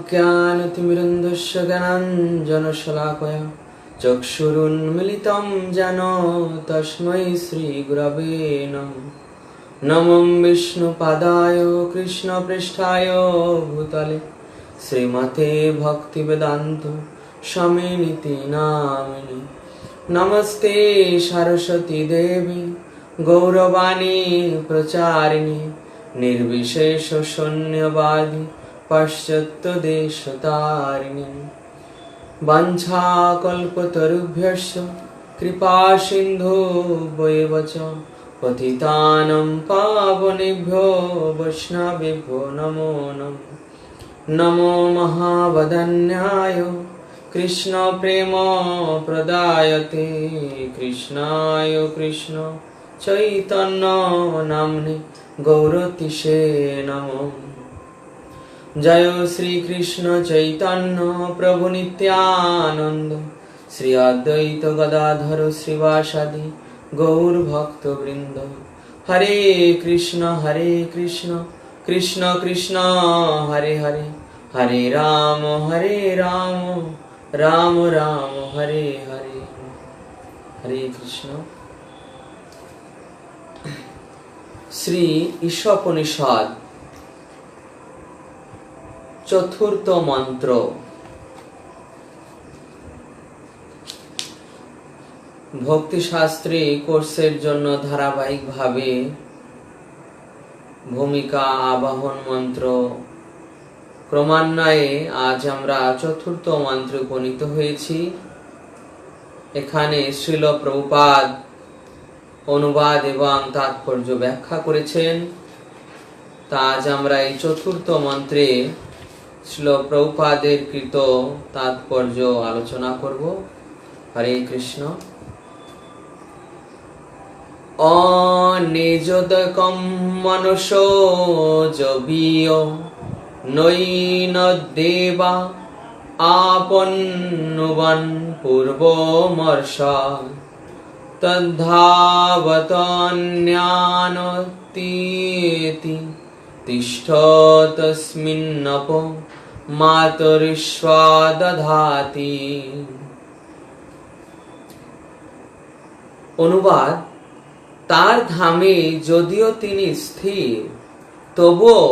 अज्ञानतिमिरन्धस्य ज्ञानाञ्जनशलाकया चक्षुरुन्मिलितं येन तस्मै श्रीगुरवे नमः। नमो विष्णुपादाय कृष्णपृष्ठाय भूतले श्रीमते भक्तिवेदान्त स्वामिनिति नामिने। नमस्ते सरस्वती देवी गौरवाणी प्रचारिणी निर्विशेष शून्यवादी पाश्चात्यदेशतारिणी। वाञ्छाकल्पतरुभ्यश्च कृपा सिन्धुभ्यैव च पतितानं पावनेभ्यो वैष्णवेभ्यो नमो नमः। नमो महावदन्याय कृष्ण प्रेम प्रदायते कृष्णाय कृष्ण चैतन्य नाम्ने गौरतिशे नमो। जय श्री कृष्ण चैतन्य प्रभु नित्यानंद श्री अद्वैत गदाधर श्रीवासादि गौर भक्त वृंद। हरे कृष्ण कृष्ण कृष्ण हरे हरे, हरे राम राम राम हरे हरे। हरे कृष्ण। श्री ईशोपनिषद चतुर्थ मंत्र। भक्ति शास्त्रे कोर्सेर जन्य धाराबाहिक भावे भूमिका आवाहन मंत्र क्रमान्वये आज আমরা চতুর্থ মন্ত্রে উপনীত হয়েছি। এখানে শ্রীল প্রভুপাদ অনুবাদ এবং তাৎপর্য ব্যাখ্যা করেছেন। তা আজ আমরা এই চতুর্থ মন্ত্রে শ্রীল প্রভুপাদের কৃত তাৎপর্য আলোচনা করব। হরে কৃষ্ণ। অনিযদকম মনসো জবিয় নৈন দেবা আপন্নুবন পূর্বমর্ষ তদ্ধাবতন্যানতীতি তিষ্ঠতস্মিন্নপ মাতরিষ্বা দধাতি। অনুবাদ: তার ধামে যদিও তিনি স্থির, তবুও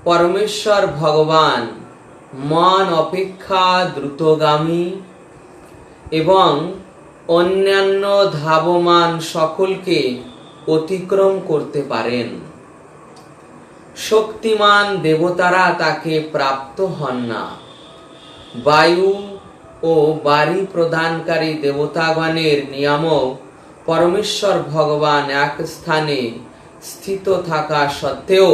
পরমেশ্বর ভগবান মন অপেক্ষা দ্রুতগামী এবং অন্যান্য ধাবমান সকলকে অতিক্রম করতে পারেন। শক্তিমান দেবতারা তাকে প্রাপ্ত হন না। বায়ু ও বাড়ি প্রদানকারী দেবতাগণের নিয়ামক পরমেশ্বর ভগবান এক স্থানে স্থিত থাকা সত্ত্বেও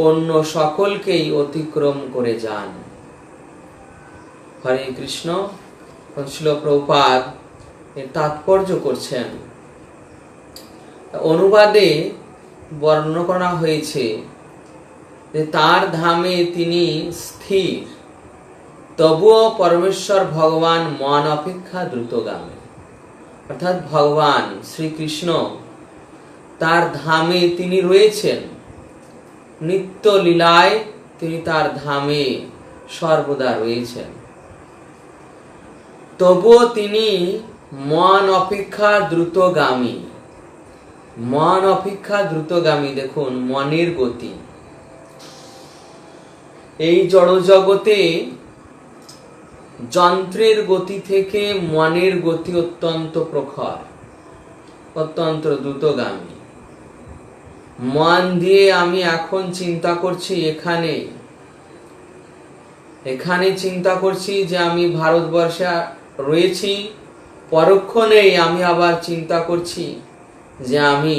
অন্য সকলকেই অতিক্রম করে যান। হরে কৃষ্ণ। শ্রীল প্রভুপাদ এর তাৎপর্য করছেন। অনুবাদে বর্ণনা করা হয়েছে যে তার ধামে তিনি স্থির, তবুও পরমেশ্বর ভগবান মন অপেক্ষা দ্রুতগামী। অর্থাৎ ভগবান শ্রীকৃষ্ণ তার ধামে তিনি রয়েছেন, নিত্য লীলায় তিনি তার ধামে সর্বদা রয়েছেন, তবুও তিনি মন অপেক্ষা দ্রুতগামী। মন অপেক্ষা দ্রুতগামী। দেখুন, মনের গতি। এই জড়জগতে যন্ত্রের গতি থেকে মনের গতি অত্যন্ত প্রখর, অত্যন্ত দ্রুতগামী। মন দিয়ে আমি এখন চিন্তা করছি এখানে চিন্তা করছি যে আমি ভারতবর্ষে রয়েছি, পরক্ষণেই আমি আবার চিন্তা করছি যে আমি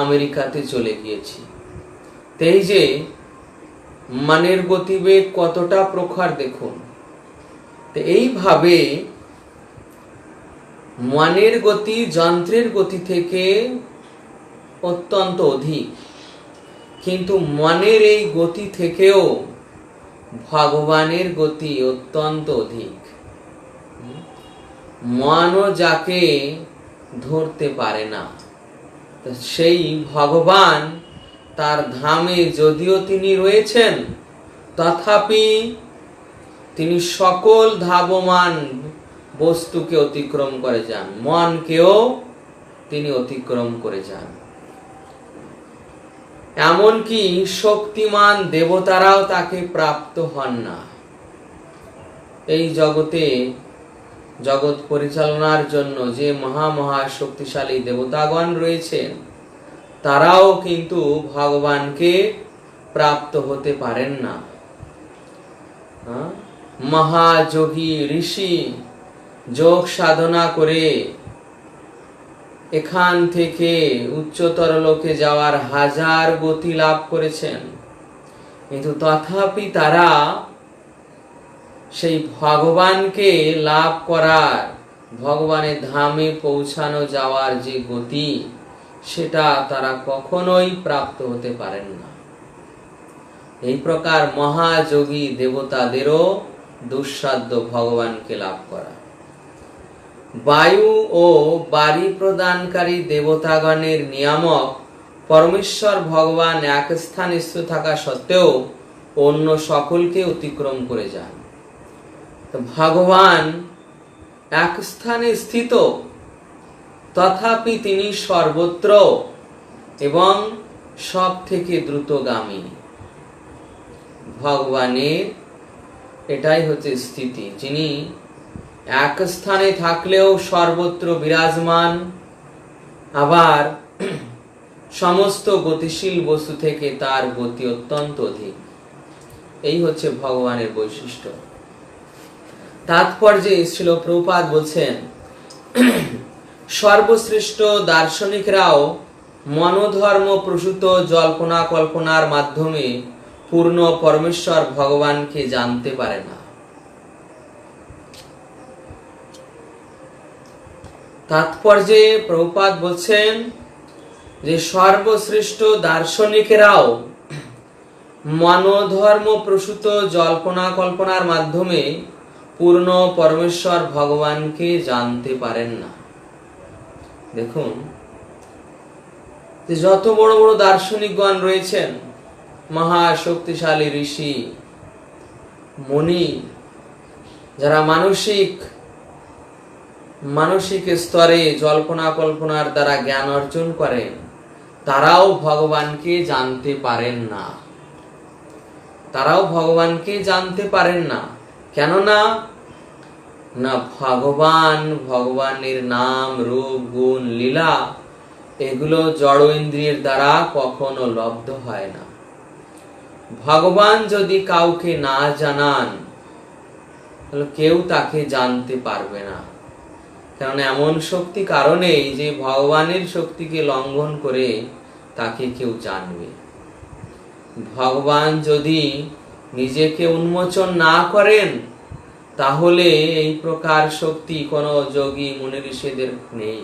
আমেরিকাতে চলে গিয়েছি। এই যে মনের গতিবেগ কতটা প্রখর দেখুন। এইভাবে মনের গতি যন্ত্রের গতি থেকে অত্যন্ত অধিক, কিন্তু মনের এই গতি থেকেও ভগবানের গতি অত্যন্ত অধিক। মনও যাকে ধরতে পারে না, সেই ভগবান তার ধামে যদিও তিনি রয়েছেন, তথাপি তিনি সকল ধাবমান বস্তুকে অতিক্রম করে যান, মনকেও তিনি অতিক্রম করে যান। এমনকি শক্তিমান দেবতারাও তাকে প্রাপ্ত হন না। এই জগতে জগৎ পরিচালনার জন্য যে মহা শক্তিশালী দেবতাগণ রয়েছেন, তারাও কিন্তু ভগবানকে প্রাপ্ত হতে পারেন না। মহাযোগী ঋষি যোগ সাধনা করে এখান থেকে উচ্চতর লোকে যাওয়ার হাজার গতি লাভ করেছেন, কিন্তু তথাপি তারা সেই ভগবানকে লাভ করার, ভগবানের ধামে পৌঁছানো যাওয়ার যে গতি, সেটা তারা কখনোই প্রাপ্ত হতে পারেন না। এই প্রকার মহাযোগী দেবতাদেরও দুঃসাধ্য ভগবানকে লাভ করা। বায়ু ও বাড়ি প্রদানকারী দেবতাগণের নিয়ামক পরমেশ্বর ভগবান এক স্থানে স্থিত থাকা সত্ত্বেও অন্য সকলকে অতিক্রম করে যান। ভগবান এক স্থানে স্থিত, তথাপি তিনি সর্বত্র এবং সব থেকে দ্রুতগামী। ভগবানের এটাই হচ্ছে স্থিতি, যিনি এক স্থানে থাকলেও সর্বত্র বিরাজমান, আবার সমস্ত গতিশীল বস্তু থেকে তার গতি অত্যন্ত অধিক। এই হচ্ছে ভগবানের বৈশিষ্ট্য। তাৎপর্যে শ্রীল প্রভুপাদ বলছেন, সর্বশ্রেষ্ঠ দার্শনিকরাও মনোধর্ম প্রসূত জল্পনা কল্পনার মাধ্যমে পূর্ণ পরমেশ্বর ভগবানকে জানতে পারে না। তাৎপর্যে প্রভুপাদ বলছেন যে সর্বশ্রেষ্ঠ দার্শনিকেরাও মনোধর্ম প্রসূত জল্পনা কল্পনার মাধ্যমে পূর্ণ পরমেশ্বর ভগবানকে জানতে পারেন না। দেখুন, যত বড় বড় দার্শনিকগণ রয়েছেন, মহা শক্তিশালী ঋষি মুনি, যারা মানসিক স্তরে জল্পনা কল্পনার দ্বারা জ্ঞান অর্জন করেন, তারাও ভগবানকে জানতে পারেন না। তারাও ভগবানকে জানতে পারেন না। কেননা ভগবানের নাম, রূপ, গুণ, লীলা এগুলো জড় ইন্দ্রিয়ের দ্বারা কখনো লব্ধ হয় না। ভগবান যদি কাউকে না জানান, তাহলে কেউ তাকে জানতে পারবে না। কারণ এমন শক্তি কারণেই যে ভগবানের শক্তিকে লঙ্ঘন করে তাকে কেউ জানবে। ভগবান যদি নিজেকে উন্মোচন না করেন, তাহলে এই প্রকার শক্তি কোন যোগী মুনি ঋষিদের নেই।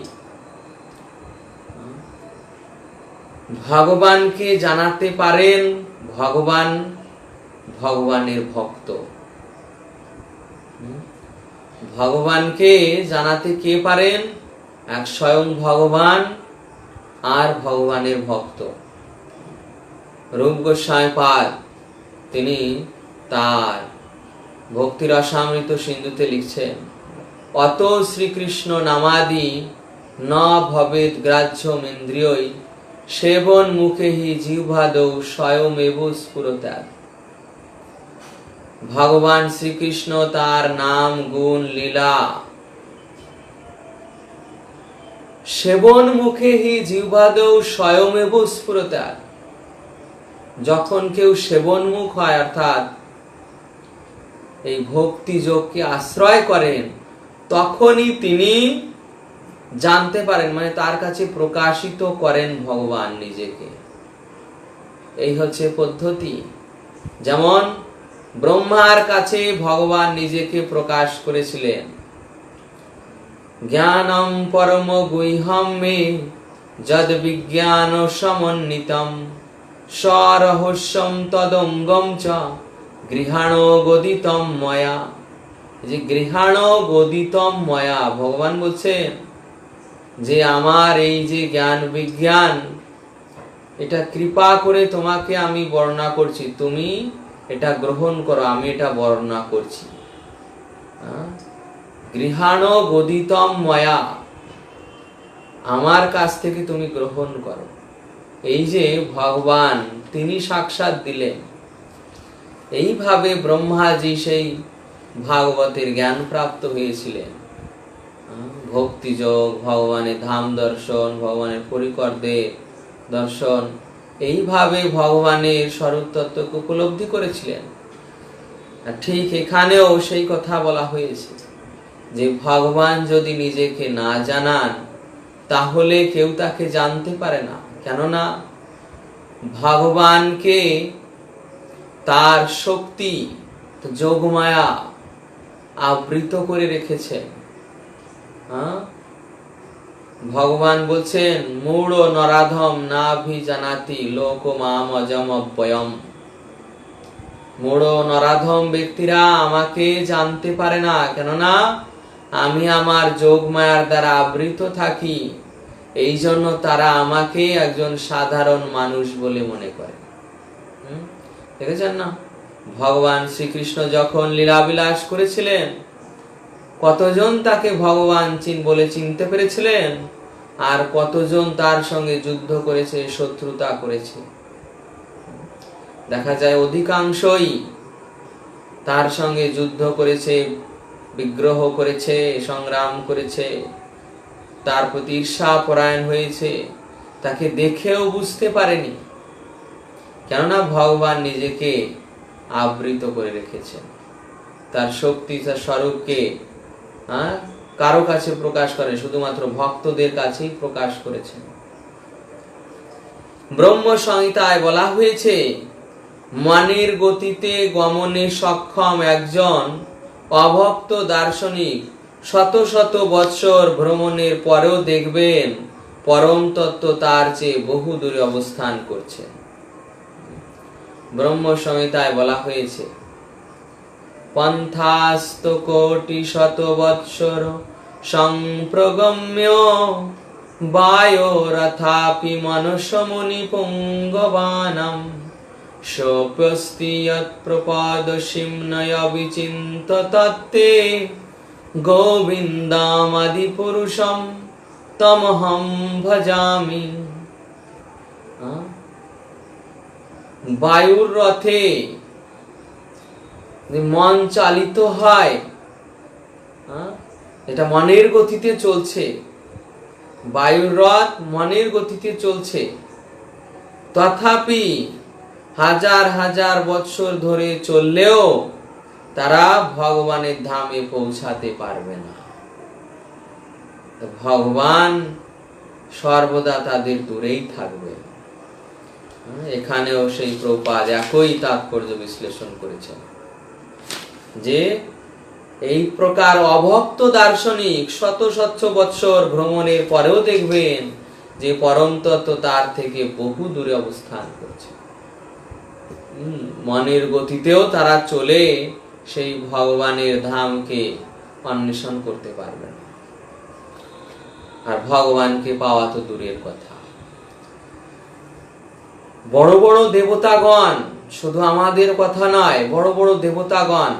ভগবানকে জানাতে পারেন ভগবানের ভক্ত। ভগবানকে জানাতে কে পারেন? এক স্বয়ং ভগবান আর ভগবানের ভক্ত। রূপ গোস্বামী পাদ তিনি তার ভক্তি রসামৃত সিন্ধুতে লিখছেন, অত শ্রীকৃষ্ণ নামাদি ন ভবেদ গ্রাহ্যম ইন্দ্রিয়ৈ সেবন মুখেহি জিহ্বাদৌ স্বয়মেব স্ফুরতাৎ। ভগবান শ্রীকৃষ্ণ তার নাম, গুণ, লীলা সেবন মুখেহি জিহ্বাদৌ স্বয়মেব স্ফুরতাৎ। যখন কেউ সেবনমুখ হয়, অর্থাৎ এই ভক্তি যোগকে আশ্রয় করেন, তখনই তিনি জানতে পারেন, মানে তার কাছে প্রকাশিত করেন ভগবান নিজেকে। এই হচ্ছে পদ্ধতি। যেমন ব্রহ্মার কাছে ভগবান নিজেকে প্রকাশ করেছিলেন, জ্ঞানম পরম গুহ্যম মে যদ বিজ্ঞান সমন্বিতম স্বরহস্যম তদঙ্গম চ গৃহাণ গদিতম ময়া। যে গৃহাণ গদিতম ময়া, ভগবান বলছেন যে আমার এই যে জ্ঞান বিজ্ঞান, এটা কৃপা করে তোমাকে আমি বর্ণনা করছি, তুমি এটা গ্রহণ করো, আমি এটা বর্ণনা করছি। গৃহাণ গদিতম ময়া, আমার কাছ থেকে তুমি গ্রহণ করো। এই যে ভগবান তিনি সাক্ষাৎ দিলেন, এইভাবে ব্রহ্মাজি সেই ভাগবতের জ্ঞান প্রাপ্ত হয়েছিলেন। ভক্তিযোগ, ভগবানের ধাম দর্শন, ভগবানের পরিকর্দে দর্শন, এইভাবে ভগবানের স্বরূপ তত্ত্বকে উপলব্ধি করেছিলেন। আর ঠিক এখানেও সেই কথা বলা হয়েছে যে ভগবান যদি নিজেকে না জানান তাহলে কেউ তাকে জানতে পারে না। কেননা ভগবানকে তার শক্তি যোগমায়া আবৃত করে রেখেছেন। ভগবান বলছেন মূঢ় নরাধম নাভি জানাতি লোক মাম অজম অব্যয়ম। মূঢ় নরাধম ব্যক্তিরা আমাকে জানতে পারে না, কেননা আমি আমার যোগমায়ার দ্বারা আবৃত থাকি। এই জন্য তারা আমাকে একজন সাধারণ মানুষ বলে মনে করে। দেখেছেন না, ভগবান শ্রীকৃষ্ণ যখন লীলাবিলাস করেছিলেন, কতজন তাকে ভগবান বলে চিনতে পেরেছিলেন, আর কতজন তার সঙ্গে যুদ্ধ করেছে, শত্রুতা করেছে। দেখা যায় অধিকাংশই তার সঙ্গে যুদ্ধ করেছে, বিগ্রহ করেছে, সংগ্রাম করেছে, তার প্রতি ঈর্ষা পরায়ণ হয়েছে, তাকে দেখেও বুঝতে পারেনি। কেননা ভগবান নিজেকে আবৃত করে রেখেছেন, তার শক্তি, তার স্বরূপকে কারো কাছে প্রকাশ করে, শুধুমাত্র ভক্তদের কাছেই প্রকাশ করেছেন। ব্রহ্ম সংহিতায় বলা হয়েছে মনের গতিতে গমনে সক্ষম একজন অভক্ত দার্শনিক শত শত বৎসর ভ্রমণের পরেও দেখবেন পরম তত্ত্ব তার চেয়ে বহু দূরে অবস্থান করছে। ব্রহ্ম সংহিতায় বলা হয়েছে পন্থাস্ত কোটি শত বৎসর সংপ্রগম্য বায়োরথাপি মনুষ্যমুনি পুঙ্গবানম সোপ্যস্তি যৎপ্রপাদশিম্নয় বিচিন্ত তত্ত্বে গোবিন্দমাদি পুরুষম তমহং ভজামি। বায়ুর রথে মন চালিত হয়, এটা মনের গতিতে চলছে। বায়ুর রথ মনের গতিতে চলছে, তথাপি হাজার হাজার বৎসর ধরে চললেও তারা ভগবানের ধামে পৌঁছাতে পারবে না। ভগবান সর্বদা তাদের দূরেই থাকবে। এখানেও সেই প্রপাদ একই তাৎপর্য বিশ্লেষণ করেছেন যে এই প্রকার অভক্ত দার্শনিক শত শত বৎসর ভ্রমণের পরেও দেখবেন যে পরম তত্ত্ব তার থেকে বহু দূরে অবস্থান করছে। মনের গতিতেও তারা চলে সেই ভগবানের ধামকে অন্বেষণ করতে পারবে না। আর ভগবানকে পাওয়া তো দূরের কথা। বড় বড় দেবতাগণ, শুধু আমাদের কথা নয়, বড় বড় দেবতাগণ,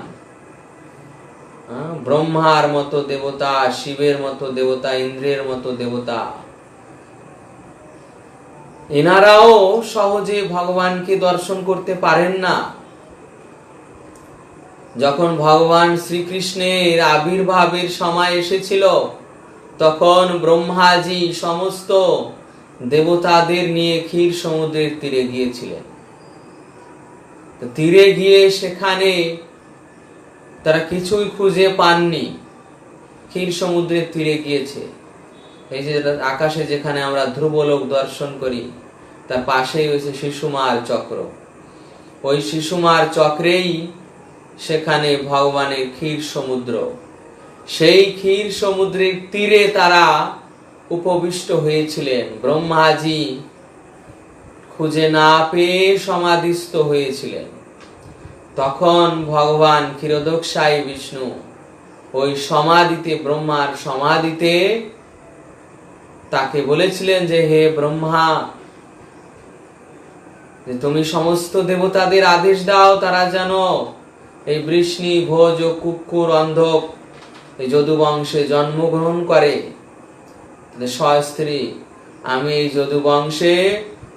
ব্রহ্মার মতো দেবতা, শিবের মতো দেবতা, ইন্দ্রের মতো দেবতা, এনারাও সহজে ভগবানকে দর্শন করতে পারেন না। যখন ভগবান শ্রীকৃষ্ণের আবির্ভাবের সময় এসেছিল, তখন ব্রহ্মাজি সমস্ত দেবতাদের নিয়ে ক্ষীর সমুদ্রের তীরে গিয়েছিলেন। তীরে গিয়ে সেখানে তারা কিছুই খুঁজে পাননি। ক্ষীর সমুদ্রের তীরে গিয়েছে, এই যে আকাশে যেখানে আমরা ধ্রুবলোক দর্শন করি, তার পাশেই হয়েছে শিশুমার চক্র। ওই শিশুমার চক্রেই সেখানে ভগবানের ক্ষীর সমুদ্র। সেই ক্ষীর সমুদ্রের তীরে তারা উপবিষ্ট হয়েছিলেন। ব্রহ্মাজি খুঁজে না পেয়ে সমাধিস্থ হয়েছিলেন। তখন ভগবান ক্ষীরোদকশায়ী বিষ্ণু ওই সমাধিতে, ব্রহ্মার সমাধিতে তাকে বলেছিলেন যে হে ব্রহ্মা, যে তুমি সমস্ত দেবতাদের আদেশ দাও তারা যেন এই বৃষ্ণি, ভোজ ও কুক্ষুর অন্ধক এই যদুবংশে জন্মগ্রহণ করে, সস্ত্রী আমি এই যদুবংশে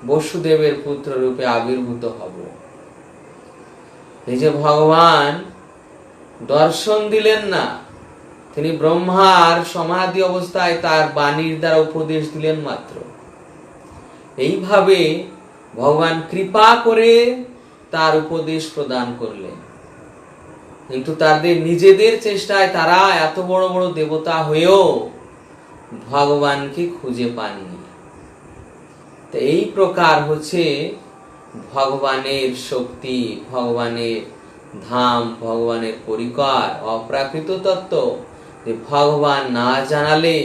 বসুদেবের পুত্র রূপে আবির্ভূত হব। এই যে ভগবান দর্শন দিলেন না, তিনি ব্রহ্মার সমাধি অবস্থায় তার বাণীর দ্বারা উপদেশ দিলেন মাত্র। এইভাবে ভগবান কৃপা করে তার উপদেশ প্রদান করলেন, কিন্তু তাদের নিজেদের চেষ্টায় তারা এত বড় বড় দেবতা হয়েও ভগবানকে খুঁজে পাননি। তো এই প্রকার হচ্ছে ভগবানের শক্তি, ভগবানের ধাম, ভগবানের পরিকর, অপ্রাকৃত তত্ত্ব, যে ভগবান না জানালে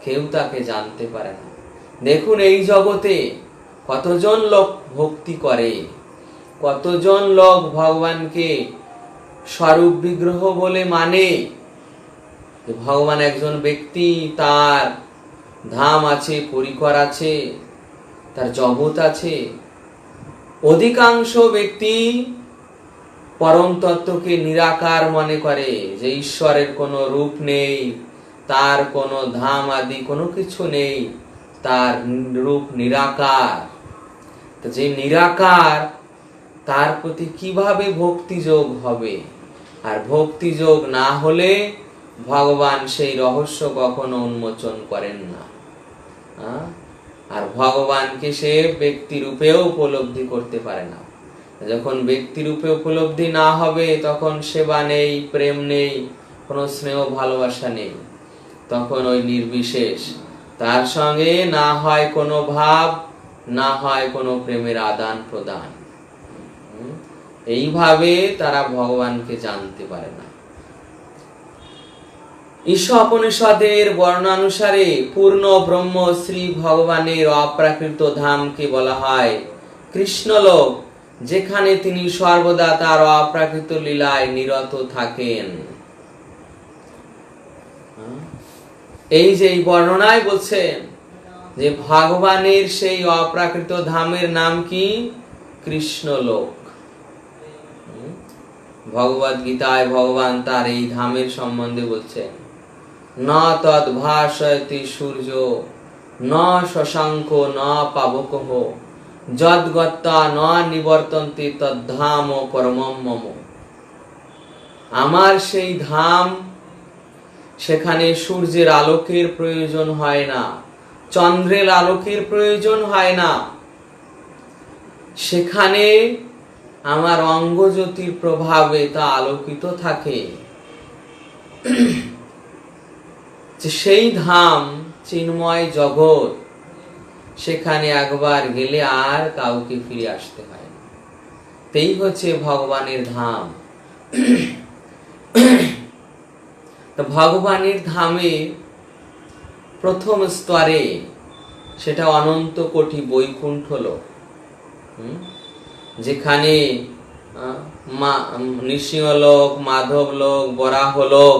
কেউ তাকে জানতে পারে না। দেখুন এই জগতে কতজন লোক ভক্তি করে, কতজন লোক ভগবানকে স্বরূপ বিগ্রহ বলে মানে। ভগবান একজন ব্যক্তি, তার ধাম আছে, পরিকর আছে, তার জগৎ আছে। অধিকাংশ ব্যক্তি পরম তত্ত্বকে নিরাকার মনে করে, যে ঈশ্বরের কোনো রূপ নেই, তার কোনো ধাম আদি কোনো কিছু নেই, তার রূপ নিরাকার। তো যে নিরাকার, তার প্রতি কিভাবে ভক্তিযোগ হবে? আর ভক্তিযোগ না হলে ভগবান সেই রহস্য কখনো উন্মোচন করেন না। আর ভগবানকে সে ব্যক্তি রূপেও উপলব্ধি করতে পারে না। যখন ব্যক্তি রূপে উপলব্ধি না হবে, তখন সেবা নেই, প্রেম নেই, কোনো স্নেহ ভালোবাসা নেই। তখন ওই নির্বিশেষ, তার সঙ্গে না হয় কোনো ভাব, না হয় কোনো প্রেমের আদান প্রদান। এইভাবে তারা ভগবানকে জানতে পারে না। ঈশোপনিষদের বর্ণানুসারে পূর্ণ ব্রহ্ম শ্রী ভগবানের অপ্রাকৃত ধামকে বলা হয় কৃষ্ণলোক, যেখানে তিনি সর্বদা তার অপ্রাকৃত লীলায় নিরত থাকেন। এই যে বর্ণনায় বলছেন যে ভগবানের সেই অপ্রাকৃত ধামের নাম কি? কৃষ্ণলোক। ভগবদ গীতায় ভগবান তার এই ধামের সম্বন্ধে বলছেন, ন তদ ভাসয়তি সূর্য, ন শশাঙ্ক, ন পাবকঃ, যদ্গত্তা ন নিবর্তন্তি তদ্ধাম পরমম মম। আমার সেই ধাম, সেখানে সূর্যের আলোকের প্রয়োজন হয় না, চন্দ্রের আলোকের প্রয়োজন হয় না। সেখানে আমার অঙ্গজ্যোতির প্রভাবে তা আলোকিত থাকে। সেই ধাম চিন্ময় জগৎ, সেখানে একবার গেলে আর কাউকে ফিরে আসতে হয় না। এই হচ্ছে ভগবানের ধাম। ভগবানের ধামে প্রথম স্তরে সেটা অনন্ত কোটি বৈকুণ্ঠ লোক, যেখানে নৃসিংহলোক, মাধব লোক, বরাহ লোক,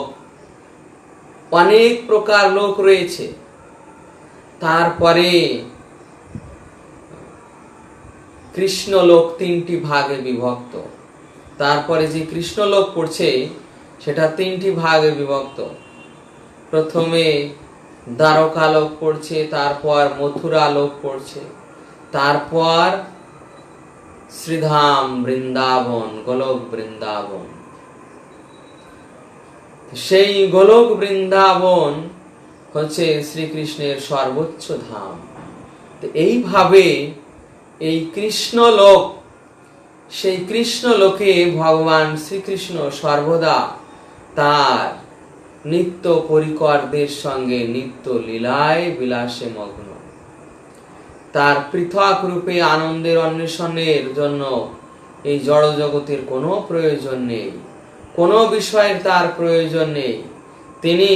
অনেক প্রকার লোক রয়েছে। তারপরে কৃষ্ণলোক তিনটি ভাগে বিভক্ত। তারপরে যে কৃষ্ণলোক পড়ছে সেটা তিনটি ভাগে বিভক্ত। প্রথমে দ্বারকা লোক পড়ছে, তারপর মথুরা লোক পড়ছে, তারপর শ্রীধাম বৃন্দাবন, গোলক বৃন্দাবন। সেই গোলক বৃন্দাবন হচ্ছে শ্রীকৃষ্ণের সর্বোচ্চ ধাম। এইভাবে এই কৃষ্ণলোক, সেই কৃষ্ণলোকে ভগবান শ্রীকৃষ্ণ সর্বদা তার নিত্য পরিকরদের সঙ্গে নিত্য লীলায় বিলাসে মগ্ন। তার পৃথক রূপে আনন্দের অন্বেষণের জন্য এই জড় জগতের কোনো প্রয়োজন নেই, কোনো বিষয়ের তার প্রয়োজন নেই। তিনি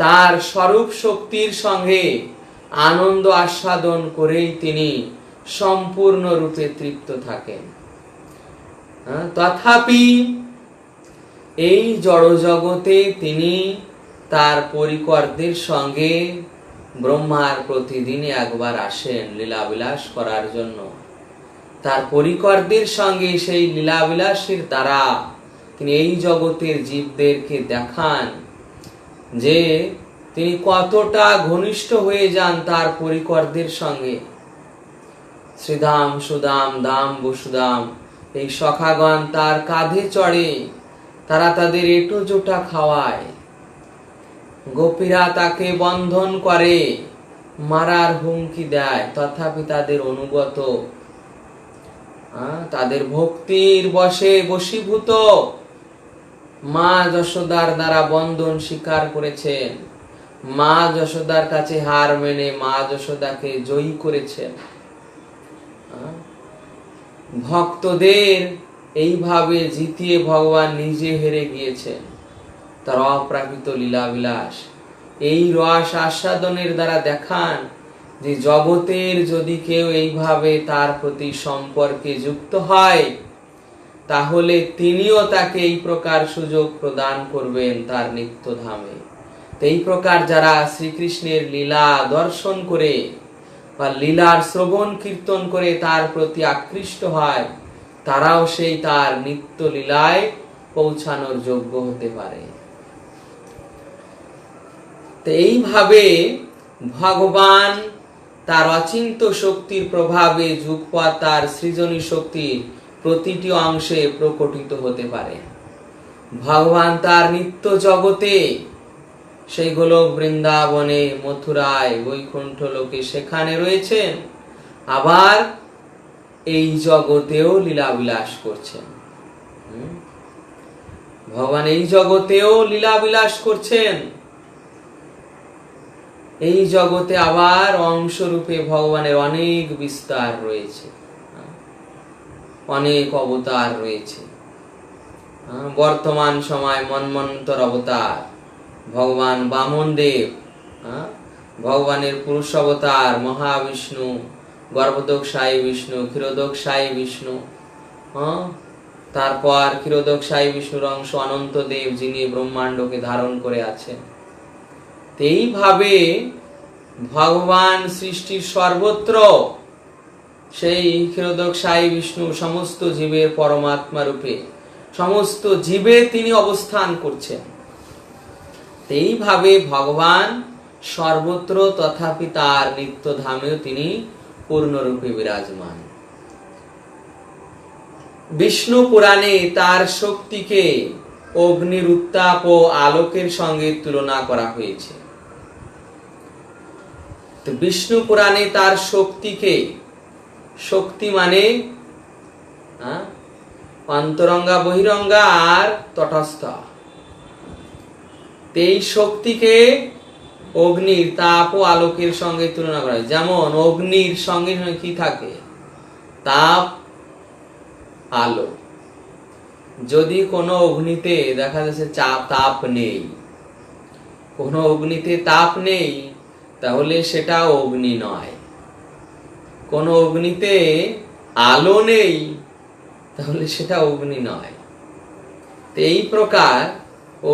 তার স্বরূপ শক্তির সঙ্গে আনন্দ আস্বাদন করেই তিনি সম্পূর্ণ রূপে তৃপ্ত থাকেন। তথাপি এই জড় জগতে তিনি তার পরিকরদের সঙ্গে ব্রহ্মার প্রতিদিনই একবার আসেন লীলাবিলাস করার জন্য। তার পরিকরদের সঙ্গে সেই লীলাবিলাসের দ্বারা তিনি এই জগতের জীবদেরকে দেখান যে তিনি কতটা ঘনিষ্ঠ হয়ে যান তার পরিকরদের সঙ্গে। শ্রীধাম সুদাম দাম বসুদাম এই সখাগণ তার কাঁধে চড়ে, তারা তাদের এটো জোটা খাওয়ায়। গোপীরা তাকে বন্ধন করে, মারার হুমকি দেয়, তথাপি তাদের অনুগত, তাদের ভক্তির বশে বশীভূত মা যশোদার দ্বারা বন্ধন স্বীকার করেছেন। মা যশোদার কাছে হার মেনে মা যশোদাকে জয়ী করেছেন। ভক্তদের এইভাবে জিতিয়ে ভগবান নিজে হেরে গিয়েছেন। তার অপ্রাকৃত লীলা বিলাস এই রস আস্বাদনের দ্বারা দেখান যে জগতের যদি কেউ এইভাবে তার প্রতি সম্পর্কে যুক্ত হয়, তাহলে তিনিও তাকে এই প্রকার সুযোগ প্রদান করবেন তার নিত্য ধামে। এই প্রকার যারা শ্রীকৃষ্ণের লীলা দর্শন করে বা লীলার শ্রবণ কীর্তন করে তার প্রতি আকৃষ্ট হয়, তারাও সেই তার নিত্য লীলায় পৌঁছানোর যোগ্য হতে পারে। তো এইভাবে ভগবান তার অচিন্ত শক্তির প্রভাবে যুগপৎ তার সৃজনী শক্তির প্রতিটি অংশে প্রকটিত হতে পারে। ভগবান তার নিত্য জগতে, সেই গোলক বৃন্দাবনে, মথুরায়, বৈকুণ্ঠ লোকে সেখানে রয়েছেন, আবার এই জগতেও লীলা বিলাস করছেন। ভগবান এই জগতেও লীলা বিলাস করছেন। এই জগতে আবার অংশরূপে ভগবানের অনেক বিস্তার রয়েছে, অনেক অবতার রয়েছে। বর্তমান সময় মন্বন্তর অবতার ভগবান বামন দেব, ভগবানের পুরুষ অবতার মহাবিষ্ণু, গর্ভদোক্ষায়ী বিষ্ণু, ক্ষীরোদোক্ষায়ী বিষ্ণু, তারপর ক্ষীরোদোক্ষায়ী বিষ্ণুর অংশ অনন্ত দেব, যিনি ব্রহ্মাণ্ডকে ধারণ করে আছেন। এইভাবে ভগবান সৃষ্টির সর্বত্র সেই ক্ষীরোদোক্ষায়ী বিষ্ণু সমস্ত জীবের পরমাত্মা রূপে সমস্ত জীবে তিনি অবস্থান করছেন। এইভাবে ভগবান সর্বত্র, তথাপি তার নিত্য ধামেও তিনি পূর্ণরূপে বিরাজমান। বিষ্ণু পুরাণে তার শক্তিকে অগ্নির উত্তাপ ও আলোকের সঙ্গে তুলনা করা হয়েছে। তো বিষ্ণু পুরাণে তার শক্তিকে, শক্তি মানে অন্তরঙ্গা বহিরঙ্গা আর তটস্থ, এই শক্তিকে অগ্নির তাপ ও আলোকের সঙ্গে তুলনা করা হয়। যেমন অগ্নির সঙ্গে কি থাকে? তাপ, আলো। যদি কোনো অগ্নিতে দেখা যাচ্ছে তাপ নেই, কোনো অগ্নিতে তাপ নেই, তাহলে সেটা অগ্নি নয়। কোনো অগ্নিতে আলো নেই, তাহলে সেটা অগ্নি নয়। এই প্রকার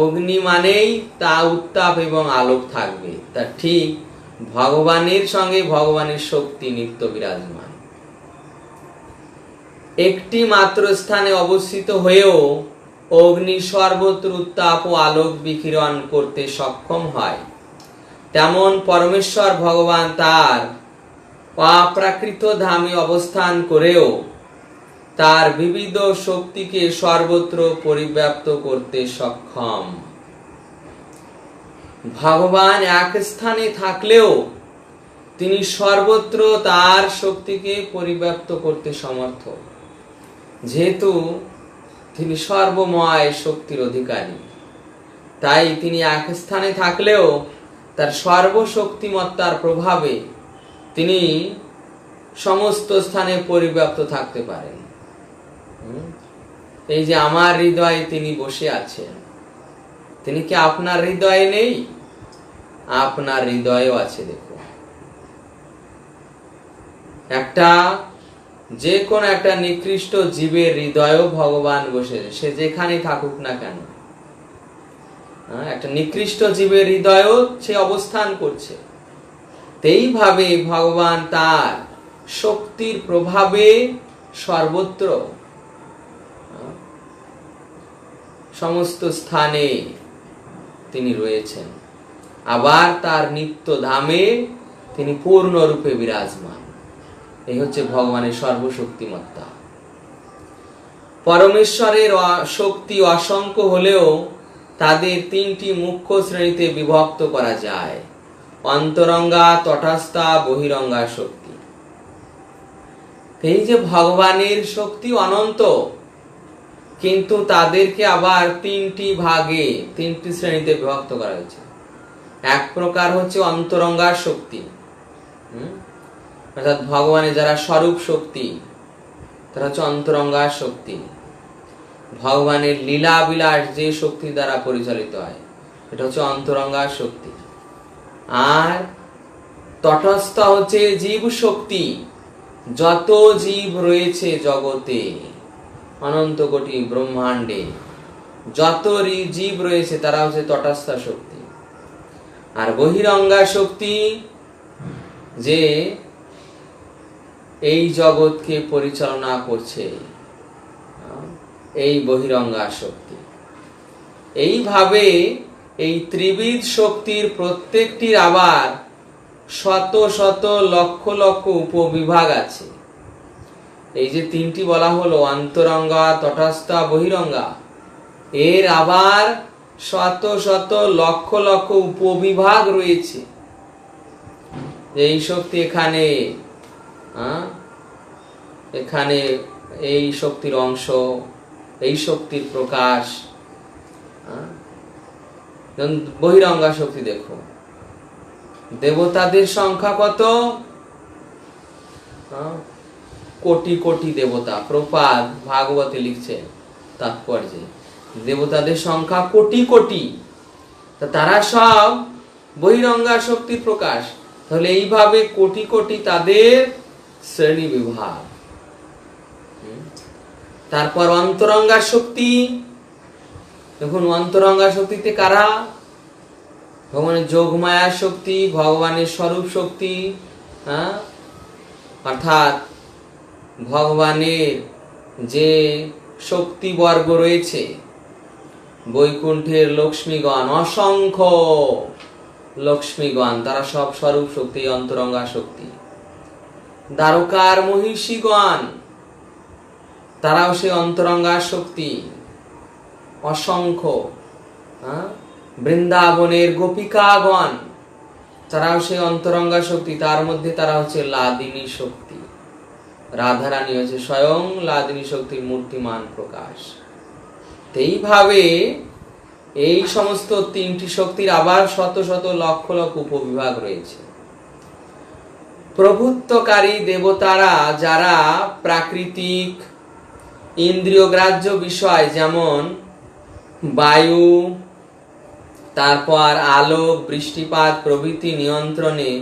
অগ্নি মানেই তা উত্তাপ এবং আলোক থাকবে। তা ঠিক ভগবানের সঙ্গে ভগবানের শক্তি নিত্য বিরাজমান। একটি মাত্র স্থানে অবস্থিত হয়েও অগ্নি সর্বত্র উত্তাপ ও আলোক বিকিরণ করতে সক্ষম হয়, তেমন পরমেশ্বর ভগবান তার অপ্রাকৃত ধামে অবস্থান করেও তার বিবিধ শক্তিকে সর্বত্র পরিব্যাপ্ত করতে সক্ষম। ভগবান এক স্থানে থাকলেও তিনি সর্বত্র তার শক্তিকে পরিব্যাপ্ত করতে সমর্থ, যেহেতু তিনি সর্বময় শক্তির অধিকারী। তাই তিনি এক স্থানে থাকলেও তার সর্বশক্তিমত্তার প্রভাবে তিনি সমস্ত স্থানে পরিব্যাপ্ত থাকতে পারেন। এই যে আমার হৃদয়ে তিনি বসে আছেন, তিনি কি আপনার হৃদয়ে নেই? আপনার হৃদয়েও আছে। দেখুন, যে কোন একটা নিকৃষ্ট জীবের হৃদয়েও ভগবান বসেছে, সে যেখানে থাকুক না কেন। একটা নিকৃষ্ট জীবের হৃদয়েও সে অবস্থান করছে। এইভাবে ভগবান তার শক্তির প্রভাবে সর্বত্র সমস্ত স্থানে তিনি রয়েছেন, আবার তার নিত্য ধামে তিনি পূর্ণরূপে বিরাজমান। এই হচ্ছে ভগবানের সর্বশক্তিমত্তা। পরমেশ্বরের শক্তি অসংখ্য হলেও তাদের তিনটি মুখ্য শ্রেণীতে বিভক্ত করা যায়: অন্তরঙ্গা, তটাস্থা, বহিরঙ্গা শক্তি। এই যে ভগবানের শক্তি অনন্ত, কিন্তু তাদেরকে আবার তিনটি ভাগে, তিনটি শ্রেণীতে বিভক্ত করা হয়েছে। এক প্রকার হচ্ছে অন্তরঙ্গা শক্তি, অর্থাৎ ভগবানের যারা স্বরূপ শক্তি তারা হচ্ছে অন্তরঙ্গা শক্তি। ভগবানের লীলা বিলাস যে শক্তি দ্বারা পরিচালিত হয়, এটা হচ্ছে অন্তরঙ্গা শক্তি। আর তটস্থ হচ্ছে জীব শক্তি। যত জীব রয়েছে জগতে, অনন্ত কোটি ব্রহ্মাণ্ডে যত জীব রয়েছে তারা হচ্ছে তটস্থ শক্তি। আর বহিরঙ্গা শক্তি যে এই জগৎকে পরিচালনা করছে, এই বহিরঙ্গা শক্তি। এইভাবে এই ত্রিবিধ শক্তির প্রত্যেকটির আবার শত শত লক্ষ লক্ষ উপবিভাগ আছে। এই যে তিনটি বলা হলো, অন্তরঙ্গা, তটস্থা, বহিরঙ্গা, এর আবার শত শত লক্ষ লক্ষ উপবিভাগ রয়েছে। এই শক্তি এখানে এখানে এই শক্তির অংশ, এই শক্তির প্রকাশ। বহিরঙ্গা শক্তি দেখো, দেবতাদের সংখ্যা কত? কোটি কোটি দেবতা। প্রপাদ ভাগবতে লিখছেন তাৎপর্যে, দেবতাদের সংখ্যা কোটি কোটি, তারা সব বহিরঙ্গা শক্তির প্রকাশ। তাহলে এইভাবে কোটি কোটি তাদের শ্রেণী বিভাগ। তারপর অন্তরঙ্গা শক্তি। দেখুন, অন্তরঙ্গা শক্তিতে কারা? ভগবানের যোগমায়া শক্তি, ভগবানের স্বরূপ শক্তি, অর্থাৎ ভগবানের যে শক্তিবর্গ রয়েছে, বৈকুণ্ঠের লক্ষ্মীগণ, অসংখ্য লক্ষ্মীগণ, তারা সব স্বরূপ শক্তি, অন্তরঙ্গা শক্তি। দ্বারকার মহিষীগণ, তারাও সে অন্তরঙ্গা শক্তি, অসংখ্য। বৃন্দাবনের গোপিকাগণ, তারাও সে অন্তরঙ্গা শক্তি। তার মধ্যে তারা হচ্ছে লাদিনী শক্তি। রাধারানী হচ্ছে স্বয়ং লাদিনী শক্তির মূর্তিমান প্রকাশ। এইভাবে এই সমস্ত তিনটি শক্তির আবার শত শত লক্ষ লক্ষ উপবিভাগ রয়েছে। প্রভুত্বকারী দেবতারা যারা প্রাকৃতিক ইন্দ্রিয়গ্রাহ্য বিষয়, যেমন বায়ু, তারপর আলোক, বৃষ্টিপাত প্রভৃতি নিয়ন্ত্রণে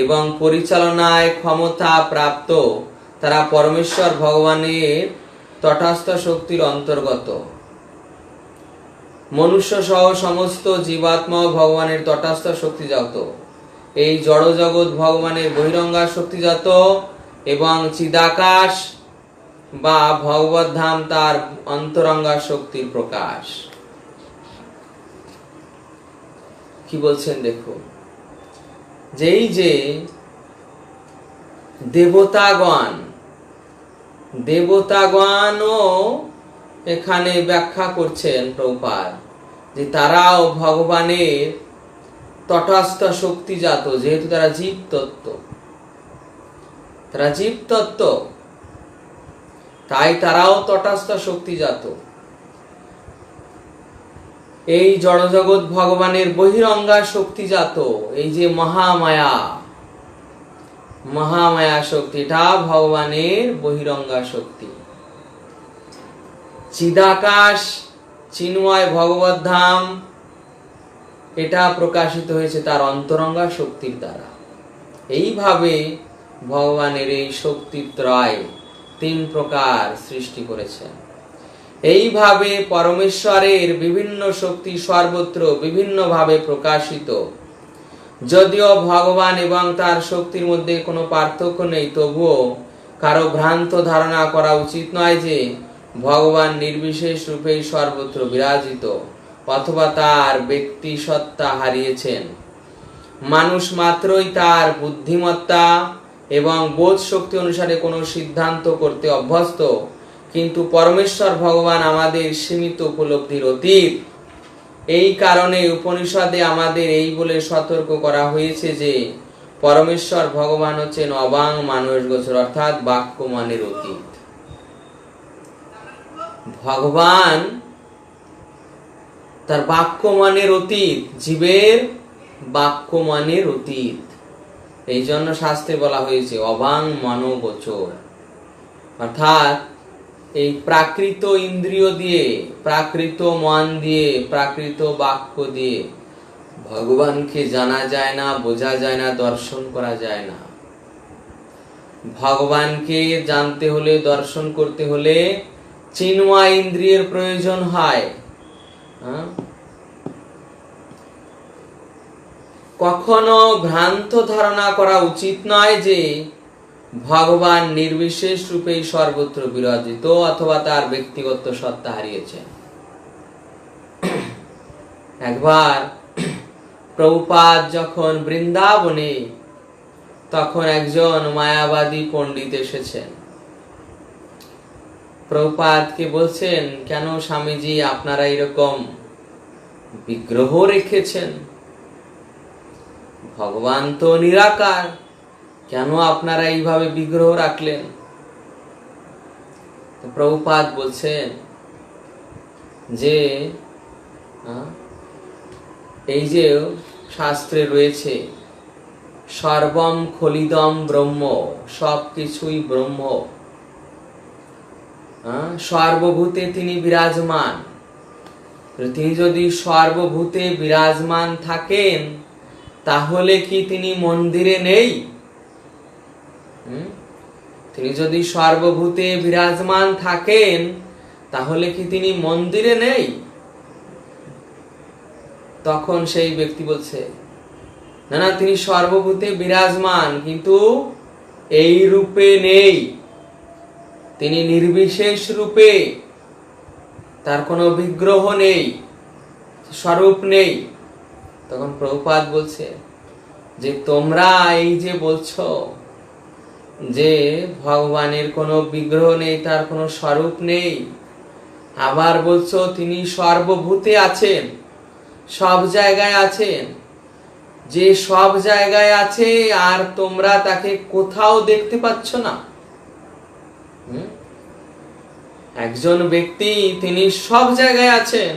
এবং পরিচালনায় ক্ষমতা প্রাপ্ত, তারা পরমেশ্বর ভগবানের তটস্থ শক্তির অন্তর্গত। মনুষ্য সহ সমস্ত জীবাত্মা ভগবানের তটস্থ শক্তিজাত। এই জড় জগৎ ভগবানের বহিরঙ্গা শক্তিজাত, এবং চিদাকাশ বা ভগবত ধাম তার অন্তরঙ্গা শক্তির প্রকাশ। কি বলছেন দেখো, যেই যে দেবতাগণও এখানে ব্যাখ্যা করছেন প্রভুপাদ, যে তারাও ভগবানের তটস্থ শক্তিজাত, যেহেতু তারা জীব তত্ত্ব, তাই তারাও তটস্থ শক্তিজাত। এই জড়জগৎ ভগবানের বহিরঙ্গা শক্তিজাত। এই যে মহামায়া শক্তি, এটা ভগবানের বহিরঙ্গা শক্তি। চিদাকাশ, চিন্ময় ভগবত ধাম, এটা প্রকাশিত হয়েছে তার অন্তরঙ্গা শক্তির দ্বারা। এইভাবে ভগবানের এই শক্তিত্রয় তিন প্রকার সৃষ্টি করেছেন। এইভাবে পরমেশ্বরের বিভিন্ন শক্তি সর্বত্র বিভিন্নভাবে প্রকাশিত। যদিও ভগবান এবং তার শক্তির মধ্যে কোনো পার্থক্য নেই, তবুও কারো ভ্রান্ত ধারণা করা উচিত নয় যে ভগবান নির্বিশেষ রূপে সর্বত্র বিরাজিত অথবা তার ব্যক্তি সত্তা হারিয়েছেন। মানুষ মাত্রই তার বুদ্ধিমত্তা এবং বোধ শক্তি অনুসারে কোনো সিদ্ধান্ত করতে অভ্যস্ত, কিন্তু পরমেশ্বর ভগবান আমাদের সীমিত উপলব্ধির অতীত। এই কারণে উপনিষদে আমাদের এই বলে সতর্ক করা হয়েছে যে পরমেশ্বর ভগবান হচ্ছেন অবাং মানস গোচর, অর্থাৎ বাক্যমানের অতীত। ভগবান তার বাক্যমানের অতীত, জীবের বাক্যমানের অতীত। এই জন্য শাস্ত্রে বলা হয়েছে অবাং মনোগোচর, অর্থাৎ এই প্রাকৃত ইন্দ্রিয় দিয়ে, প্রাকৃত মন দিয়ে, প্রাকৃত বাক্য দিয়ে ভগবানকে জানা যায় না, বোঝা যায় না, দর্শন করা যায় না। ভগবানকে জানতে হলে, দর্শন করতে হলে চিন্ময় ইন্দ্রিয়ের প্রয়োজন হয়। কখনো ভ্রান্ত ধারণা করা উচিত নয় যে ভগবান নির্বিশেষ রূপেই সর্বত্র বিরাজিত অথবা তার ব্যক্তিগত সত্তা হারিয়েছেন। একবার প্রভুপাদ যখন বৃন্দাবনে, তখন একজন মায়াবাদী পণ্ডিত এসেছেন। প্রভুপাদকে বলছেন, কেন স্বামীজি আপনারা এরকম বিগ্রহ রেখেছেন? ভগবান তো নিরাকার, কেন আপনারা এইভাবে বিগ্রহ রাখলেন? প্রভুপাদ বলছেন যে এই যে শাস্ত্রে রয়েছে সর্বম খলিদম ব্রহ্ম, সবকিছুই ব্রহ্ম, সর্বভূতে তিনি বিরাজমান। তিনি যদি সর্বভূতে বিরাজমান থাকেন তাহলে কি তিনি মন্দিরে নেই? তিনি যদি সর্বভূতে বিরাজমান থাকেন তাহলে কি তিনি মন্দিরে নেই? তখন সেই ব্যক্তি বলছে, না না, তিনি সর্বভূতে বিরাজমান, কিন্তু এই রূপে নেই, তিনি নির্বিশেষ রূপে, তার কোনো বিগ্রহ নেই, স্বরূপ নেই। তখন প্রভুপাদ বলছে যে তোমরা এই যে বলছো যে ভগবানের কোনো বিগ্রহ নেই, তার কোনো স্বরূপ নেই, আবার বলছো তিনি সর্বভূতে আছেন, সব জায়গায় আছেন। যে সব জায়গায় আছে আর তোমরা তাকে কোথাও দেখতে পাচ্ছ না। একজন ব্যক্তি তিনি সব জায়গায় আছেন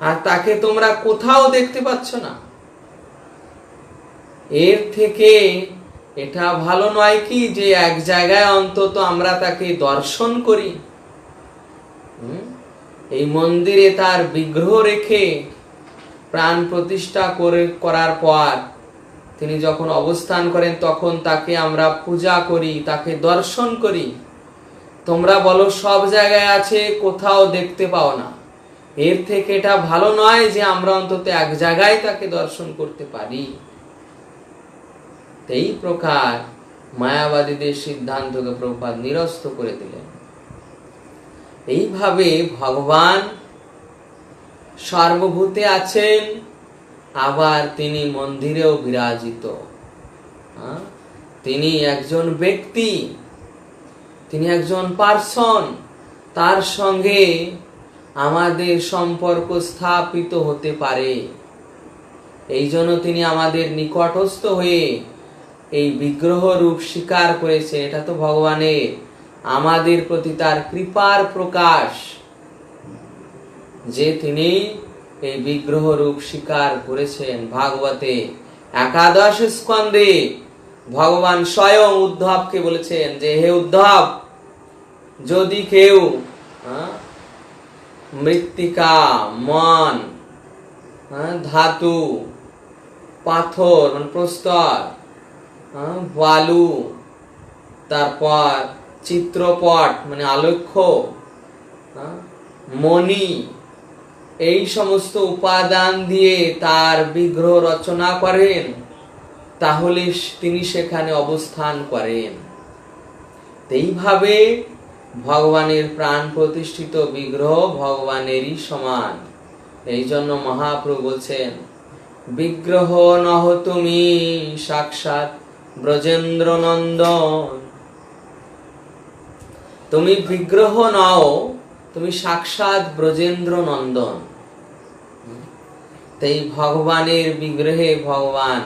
আর তাকে তোমরা কোথাও দেখতে পাচ্ছ না। এর থেকে এটা ভালো নয় কি যে এক জায়গায় অন্তত আমরা তাকে দর্শন করি? এই মন্দিরে তার বিগ্রহ রেখে প্রাণ প্রতিষ্ঠা করার পর তিনি যখন অবস্থান করেন তখন তাকে আমরা পূজা করি, তাকে দর্শন করি। তোমরা বলো সব জায়গায় আছে, কোথাও দেখতে পাও না। এর থেকে এটা ভালো নয় যে আমরা অন্তত এক জায়গায় তাকে দর্শন করতে পারি। এই প্রকার মায়াবাদীদের সিদ্ধান্তকে প্রভুপাদ নিরস্ত করে দিলেন। এইভাবে ভগবান সর্বভূতে আছেন, আবার তিনি মন্দিরেও বিরাজিত। তিনি একজন ব্যক্তি, তিনি একজন পার্সন, তার সঙ্গে আমাদের সম্পর্ক স্থাপিত হতে পারে। এই জন্য তিনি আমাদের নিকটস্থ হয়ে এই বিগ্রহ রূপ স্বীকার করেছে। এটা তো ভগবানের আমাদের প্রতি তার কৃপার প্রকাশ যে তিনি এই বিগ্রহ রূপ স্বীকার করেছেন। ভাগবতে একাদশ স্কন্ধে ভগবান স্বয়ং উদ্ধবকে বলেছেন যে হে উদ্ধব, যদি কেউ মৃত্তিকা, মন, ধাতু, পাথর মানে প্রস্তর, বালু, তারপর চিত্রপট মানে আলেখ্য, মণি, এই সমস্ত উপাদান দিয়ে তার বিগ্রহ রচনা করেন, তাহলে তিনি সেখানে অবস্থান করেন। এইভাবে ভগবানের প্রাণ প্রতিষ্ঠিত বিগ্রহ ভগবানেরই সমান। এই জন্য মহাপ্রভু বলছেন, বিগ্রহ নহ তুমি সাক্ষাৎ ব্রজেন্দ্র নন্দন। তুমি বিগ্রহ নও, তুমি সাক্ষাৎ ব্রজেন্দ্র নন্দন। তাই ভগবানের বিগ্রহে ভগবান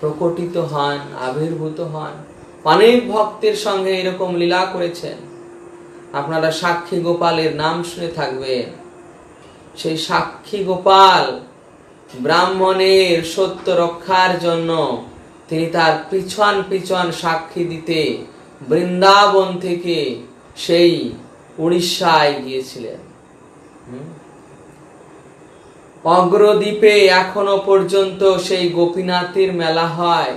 প্রকটিত হন, আবির্ভূত হন। অনেক ভক্তের সঙ্গে এরকম লীলা করেছেন। আপনারা সাক্ষী গোপালের নাম শুনে থাকবেন। সেই সাক্ষী গোপাল ব্রাহ্মণের সত্য রক্ষার জন্য তিনি তার পিছন পিছন সাক্ষী দিতে বৃন্দাবন থেকে সেই উড়িষ্যায় গিয়েছিলেন। অগ্রদ্বীপে এখনো পর্যন্ত সেই গোপীনাথের মেলা হয়।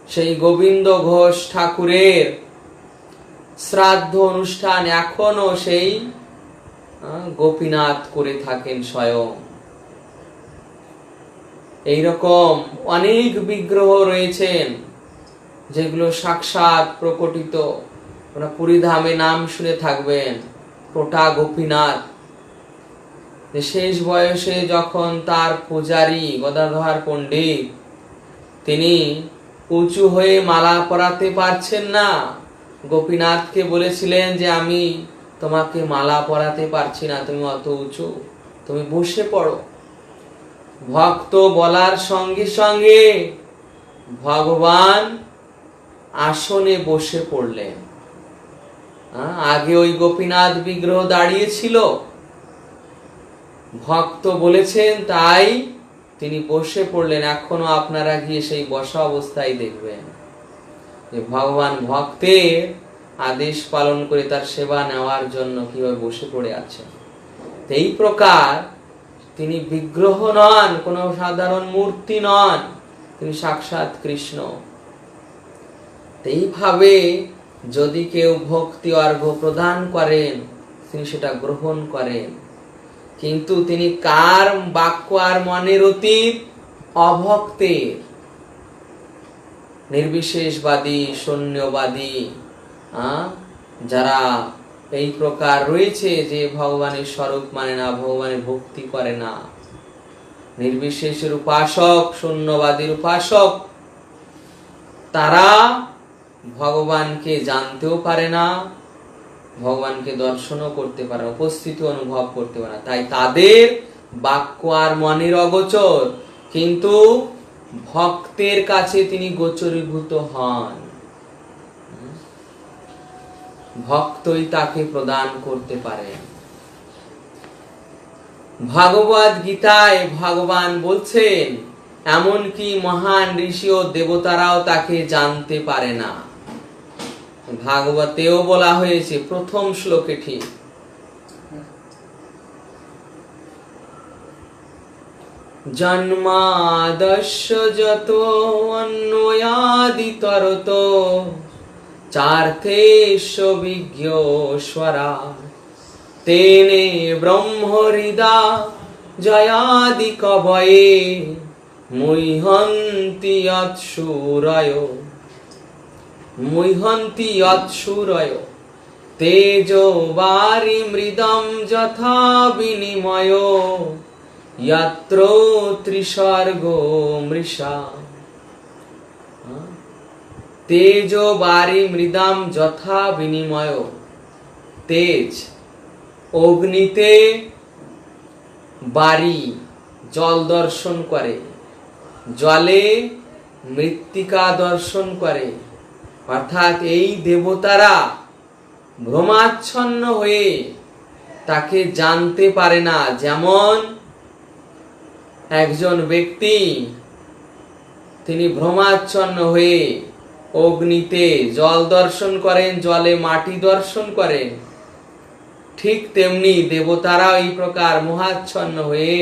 সেই গোবিন্দ ঘোষ ঠাকুরের শ্রাদ্ধ অনুষ্ঠান এখনো সেই গোপীনাথ করে থাকেন স্বয়ং। এইরকম অনেক বিগ্রহ রয়েছেন যেগুলো সাক্ষাৎ প্রকটিত। পুরী ধামে নাম শুনে থাকবেন কোটা গোপীনাথ। শেষ বয়সে যখন তার পূজারী গদাধর পণ্ডিত তিনি উঁচু হয়ে মালা পরাতে পারছেন না, গোপীনাথকে বলেছিলেন যে আমি তোমাকে মালা পরাতে পারছি না, তুমি অত উঁচু, তুমি বসে পড়ো। ভক্ত বলার সঙ্গে সঙ্গে ভগবান আসনে বসে পড়লেন। আগে ওই গোপীনাথ বিগ্রহ দাঁড়িয়ে ছিল, ভক্ত বলেছেন তাই তিনি বসে পড়লেন। এখনো আপনারা গিয়ে সেই বসা অবস্থায় দেখবেন যে ভগবান ভক্তের আদেশ পালন করে তার সেবা নেওয়ার জন্য কিভাবে বসে পড়ে আছেন। এই প্রকার তিনি বিগ্রহ নন, কোন সাধারণ মূর্তি নন, তিনি সাক্ষাৎ কৃষ্ণ। এইভাবে যদি কেউ ভক্তি অর্ঘ্য প্রদান করেন তিনি সেটা গ্রহণ করেন, কিন্তু তিনি কার বাক্য আর মনের অতীত? অভক্তের। নির্বিশেষবাদী, শূন্যবাদী যারা এই প্রকার রয়েছে যে ভগবানের স্বরূপ মানে না, ভগবানের ভক্তি করে না, নির্বিশেষের উপাসক, শূন্যবাদীর উপাসক, তারা ভগবানকে জানতেও পারে না, ভগবানকে দর্শনও করতে পারে না, উপস্থিতি অনুভব করতে পারে না। তাই তাদের বাক্য আর মনের অগোচর, কিন্তু ভক্তের কাছে তিনি গোচরীভূত হন। ভক্তই তাকে প্রদান করতে পারে। ভগবদ গীতায় ভগবান বলছেন এমনকি মহান ঋষি ও দেবতারাও তাকে জানতে পারে না। ভাগবতেও বলা হয়েছে প্রথম শ্লোকে, ঠিক জন্মাদস্য যত অন্বয়াদিতরত চার্থেশ বিজ্ঞস্বরা তেনে ব্রহ্মহৃদা জয়াদি কবয়ে মুহ্যন্তি অৎসুরয় তেজো বারি মৃদম যথা বিনিময় যত্র ত্রিসর্গো মৃষা। তেজো বারি মৃদাম যথা বিনিময়। তেজ অগ্নিতে বারি জল দর্শন করে, জলে মৃত্তিকা দর্শন করে। অর্থাৎ এই দেবতারা ভ্রমাচ্ছন্ন হয়ে তাকে জানতে পারে না। যেমন একজন ব্যক্তি তিনি ভ্রমাচ্ছন্ন হয়ে অগ্নিতে জল দর্শন করেন, জলে মাটি দর্শন করেন, ঠিক তেমনি দেবতারা এই প্রকার মোহাচ্ছন্ন হয়ে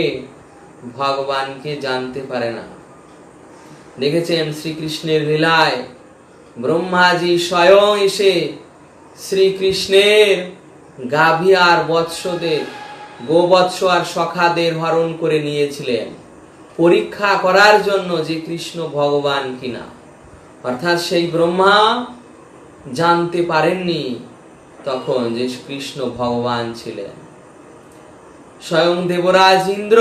ভগবানকে জানতে পারে না। দেখেছেন শ্রীকৃষ্ণের লীলায় ব্রহ্মাজি স্বয়ং এসে শ্রীকৃষ্ণের গাভী আর বৎসদের, গোবৎস আর সখাদের হরণ করে নিয়েছিলেন পরীক্ষা করার জন্য যে কৃষ্ণ ভগবান কিনা। অর্থাৎ সেই ব্রহ্মা জানতে পারেননি তখন যে কৃষ্ণ ভগবান ছিলেন। স্বয়ং দেবরাজ ইন্দ্র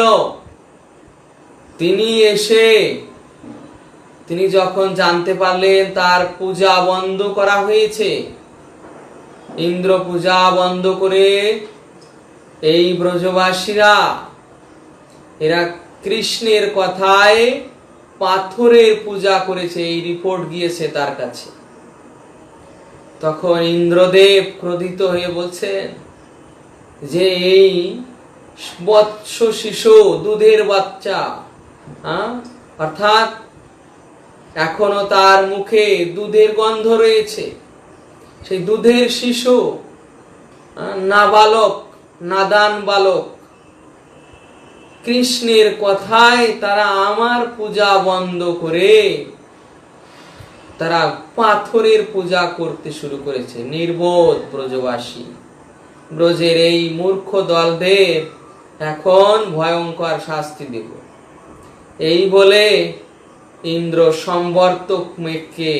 তিনি যখন জানতে পারলেন তার পূজা বন্ধ করা হয়েছে, ইন্দ্র পূজা বন্ধ করে এই ব্রজবাসীরা এরা কৃষ্ণের কথায় পাথরের পূজা করেছে, এই রিপোর্ট গিয়েছে তার কাছে। তখন ইন্দ্রদেব ক্রোধিত হয়ে বলছেন যে এই বৎস শিশু, দুধের বাচ্চা, অর্থাৎ এখনো তার মুখে দুধের গন্ধ রয়েছে, সেই দুধের শিশু, নাবালক, নাদান বালক, কৃষ্ণের কথায় তারা আমার পূজা বন্ধ করে তারা পাথরের পূজা করতে শুরু করেছে। নির্বোধ ব্রজবাসী, ব্রজের এই মূর্খ দলদের এখন ভয়ঙ্কর শাস্তি দেব, এই বলে ইন্দ্র সম্বর্তক মেঘকে,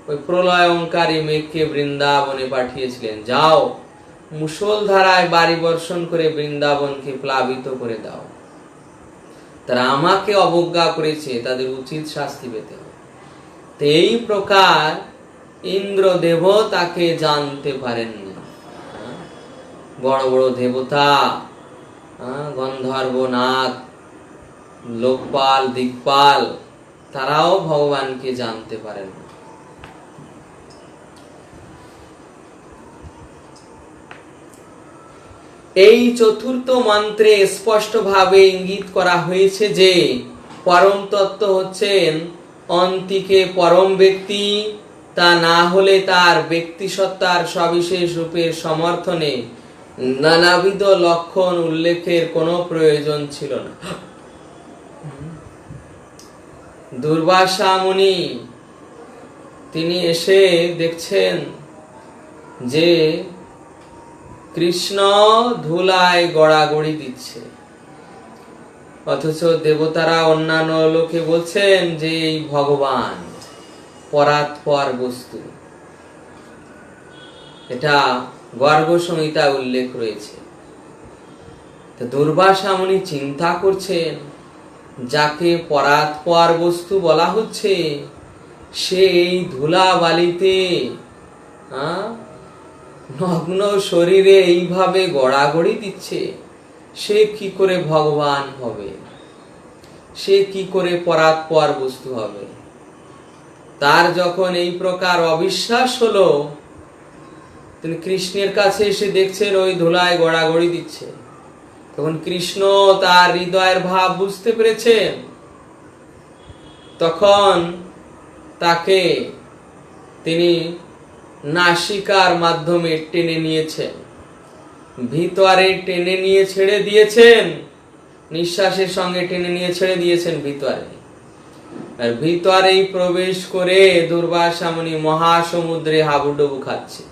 ওই প্রলয়ঙ্কারী মেঘকে বৃন্দাবনে পাঠিয়েছিলেন, যাও মুষলধারায় বাড়ি বর্ষণ করে বৃন্দাবনকে প্লাবিত করে দাও। তারা আমাকে অবজ্ঞা করেছে, তাদের উচিত শাস্তি পেতে হবে। এই প্রকার ইন্দ্রদেব তাকে জানতে পারেননি। বড় বড় দেবতা, গন্ধর্ব, নাগ, লোকপাল, দিকপাল, তারাও ভগবানকে জানতে পারেন না। এই চতুর্থ মন্ত্রে স্পষ্ট ভাবে ইঙ্গিত করা হয়েছে যে পরম তত্ত্ব হচ্ছেন অন্তিকে পরম ব্যক্তি, তা না হলে তার ব্যক্তি সত্তার সবিশেষ রূপের সমর্থনে নানাবিধ লক্ষণ উল্লেখের কোনো প্রয়োজন ছিল না। দুর্বাসা মুনি তিনি এসে দেখছেন যে কৃষ্ণ ধুলায় গড়াগড়ি দিচ্ছে, অথচ দেবতারা অন্যান্য লোকে বলছেন যে এই ভগবান পরাৎপর বস্তু। এটা গর্গ সংহিতা উল্লেখ রয়েছে। দুর্বাসা মুনি চিন্তা করছেন, যাকে পরাৎপর বস্তু বলা হচ্ছে সে এই ধুলা বালিতে নগ্ন শরীরে এইভাবে গড়াগড়ি দিচ্ছে, সে কি করে ভগবান হবে, সে কি করে পরাৎপর বস্তু হবে? তার যখন এই প্রকার অবিশ্বাস হলো, তিনি কৃষ্ণের কাছে এসে দেখছেন ওই ধুলায় গড়াগড়ি দিচ্ছে। তখন কৃষ্ণ তার হৃদয়ের ভাব বুঝতে পেরেছেন, তখন তাকে তিনি নাসিকার মাধ্যমে টেনে নিয়েছেন, ভিতরে টেনে নিয়ে ছেড়ে দিয়েছেন, নিঃশ্বাসের সঙ্গে টেনে নিয়ে ছেড়ে দিয়েছেন ভিতরে। আর ভিতরেই প্রবেশ করে দুর্বাসা মুনি মহাসমুদ্রে হাবুডুবু খাচ্ছে।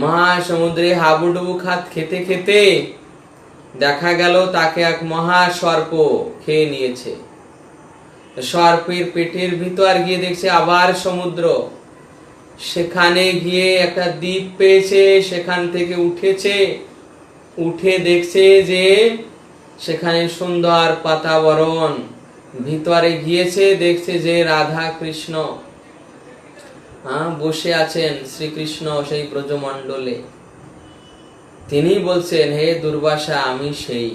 মহাসমুদ্রে হাবুডুবু খেতে খেতে দেখা গেল তাকে এক মহাসর্প খেয়ে নিয়েছে। সর্পের পেটের ভিতর গিয়ে দেখছে আবার সমুদ্র, সেখানে গিয়ে একটা দ্বীপ পেয়েছে, সেখান থেকে উঠেছে, উঠে দেখছে যে সেখানে সুন্দর পাতাবরণ, ভিতরে গিয়েছে দেখছে যে রাধা কৃষ্ণ বসে আছেন, শ্রীকৃষ্ণ সেই ব্রজমণ্ডলে। তিনি বলছেন, হে দুর্বাসা আমি সেই।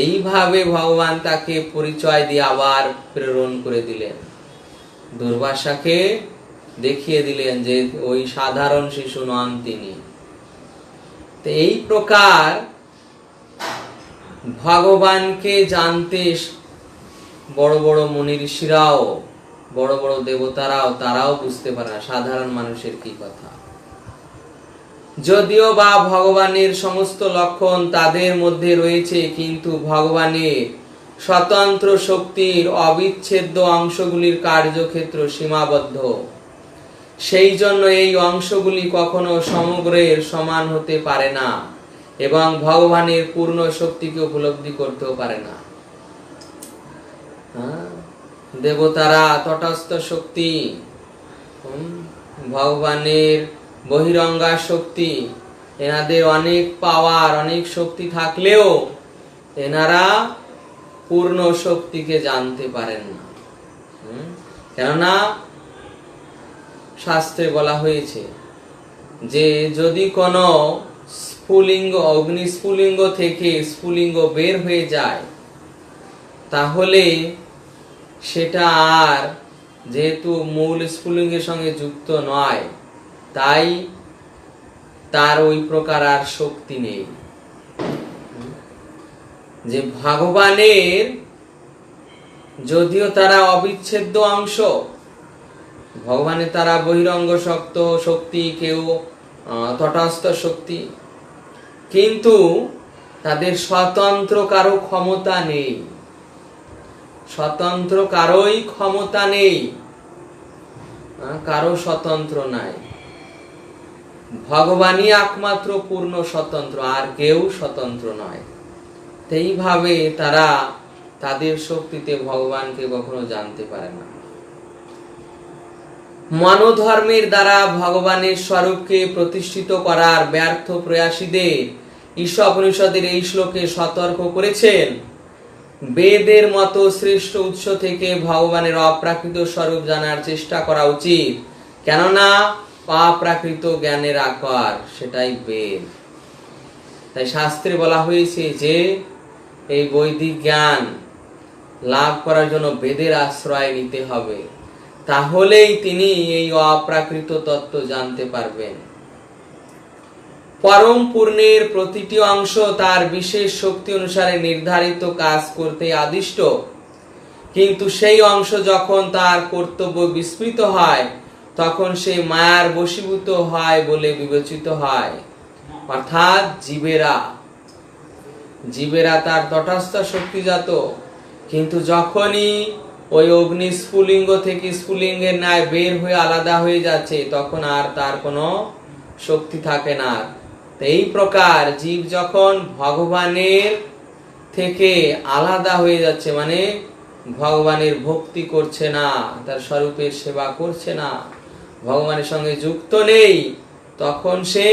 এইভাবে ভগবান তাকে পরিচয় দিয়ে আবার প্রেরণ করে দিলেন, দুর্বাসাকে দেখিয়ে দিলেন যে ওই সাধারণ শিশু নন তিনি। এই প্রকার ভগবানকে জানতে বড় বড় মুনি ঋষিরাও, বড় বড় দেবতারাও, তারাও বুঝতে পারে না সাধারণ মানুষের কি কথা। যদিও বা ভগবানের সমস্ত লক্ষণ তাদের মধ্যে রয়েছে, কিন্তু ভগবানের স্বতন্ত্র শক্তির অবিচ্ছেদ্য অংশগুলির কার্যক্ষেত্র সীমাবদ্ধ। সেই জন্য এই অংশগুলি কখনো সমগ্রের সমান হতে পারে না এবং ভগবানের পূর্ণ শক্তিকে উপলব্ধি করতেও পারে না। দেবতারা তটস্থ শক্তি, ভগবানের বহিরঙ্গা শক্তি, এনাদের অনেক পাওয়ার, অনেক শক্তি থাকলেও এনারা পূর্ণ শক্তিকে জানতে পারেন না। কেননা শাস্ত্রে বলা হয়েছে যে যদি কোনো স্ফুলিঙ্গ, অগ্নিস্ফুলিঙ্গ থেকে স্ফুলিঙ্গ বের হয়ে যায়, তাহলে সেটা আর যেহেতু মূল স্ফুলিঙ্গের সঙ্গে যুক্ত নয়, তাই তার ওই প্রকার আর শক্তি নেই। যে ভগবানের যদিও তারা অবিচ্ছেদ্য অংশ, ভগবানের তারা বহিরঙ্গ শক্তি, কেউ তটস্থ শক্তি, কিন্তু তাদের স্বতন্ত্র কারো ক্ষমতা নেই, স্বতন্ত্র কারোই ক্ষমতা নেই, কারো স্বতন্ত্র নাই। ভগবানই একমাত্র পূর্ণ স্বতন্ত্র, আর কেউ স্বতন্ত্র নয়। এইভাবে তারা তাদের শক্তিতে ভগবানকে কখনো জানতে পারে না। মনোধর্মের দ্বারা ভগবানের স্বরূপকে প্রতিষ্ঠিত করার ব্যর্থ প্রয়াসীদের ঈশোপনিষদের এই শ্লোকে সতর্ক করেছেন, বেদের মতো শ্রেষ্ঠ উৎস থেকে ভগবানের অপ্রাকৃত স্বরূপ জানার চেষ্টা করা উচিত, কেননা অপ্রাকৃত জ্ঞানের আকার সেটাই বেদ। তাই শাস্ত্রে বলা হয়েছে যে এই বৈদিক জ্ঞান লাভ করার জন্য বেদের আশ্রয় নিতে হবে, তাহলেই তিনি এই অপ্রাকৃত তত্ত্ব জানতে পারবেন। পরম পূর্ণের প্রতিটি অংশ তার বিশেষ শক্তি অনুসারে নির্ধারিত কাজ করতে আদিষ্ট, কিন্তু সেই অংশ যখন তার কর্তব্য বিস্মৃত হয়, তখন সে মায়ার বশীভূত হয় বলে বিবেচিত হয়। অর্থাৎ জীবেরা তার তটস্থ শক্তিজাত, কিন্তু যখনই ওই অগ্নি স্ফুলিঙ্গ থেকে স্ফুলিঙ্গের ন্যায় বের হয়ে আলাদা হয়ে যাচ্ছে, তখন আর তার কোনো শক্তি থাকে না। এই প্রকার জীব যখন ভগবানের থেকে আলাদা হয়ে যাচ্ছে, মানে ভগবানের ভক্তি করছে না, তার স্বরূপের সেবা করছে না, ভগবানের সঙ্গে যুক্ত নেই, তখন সে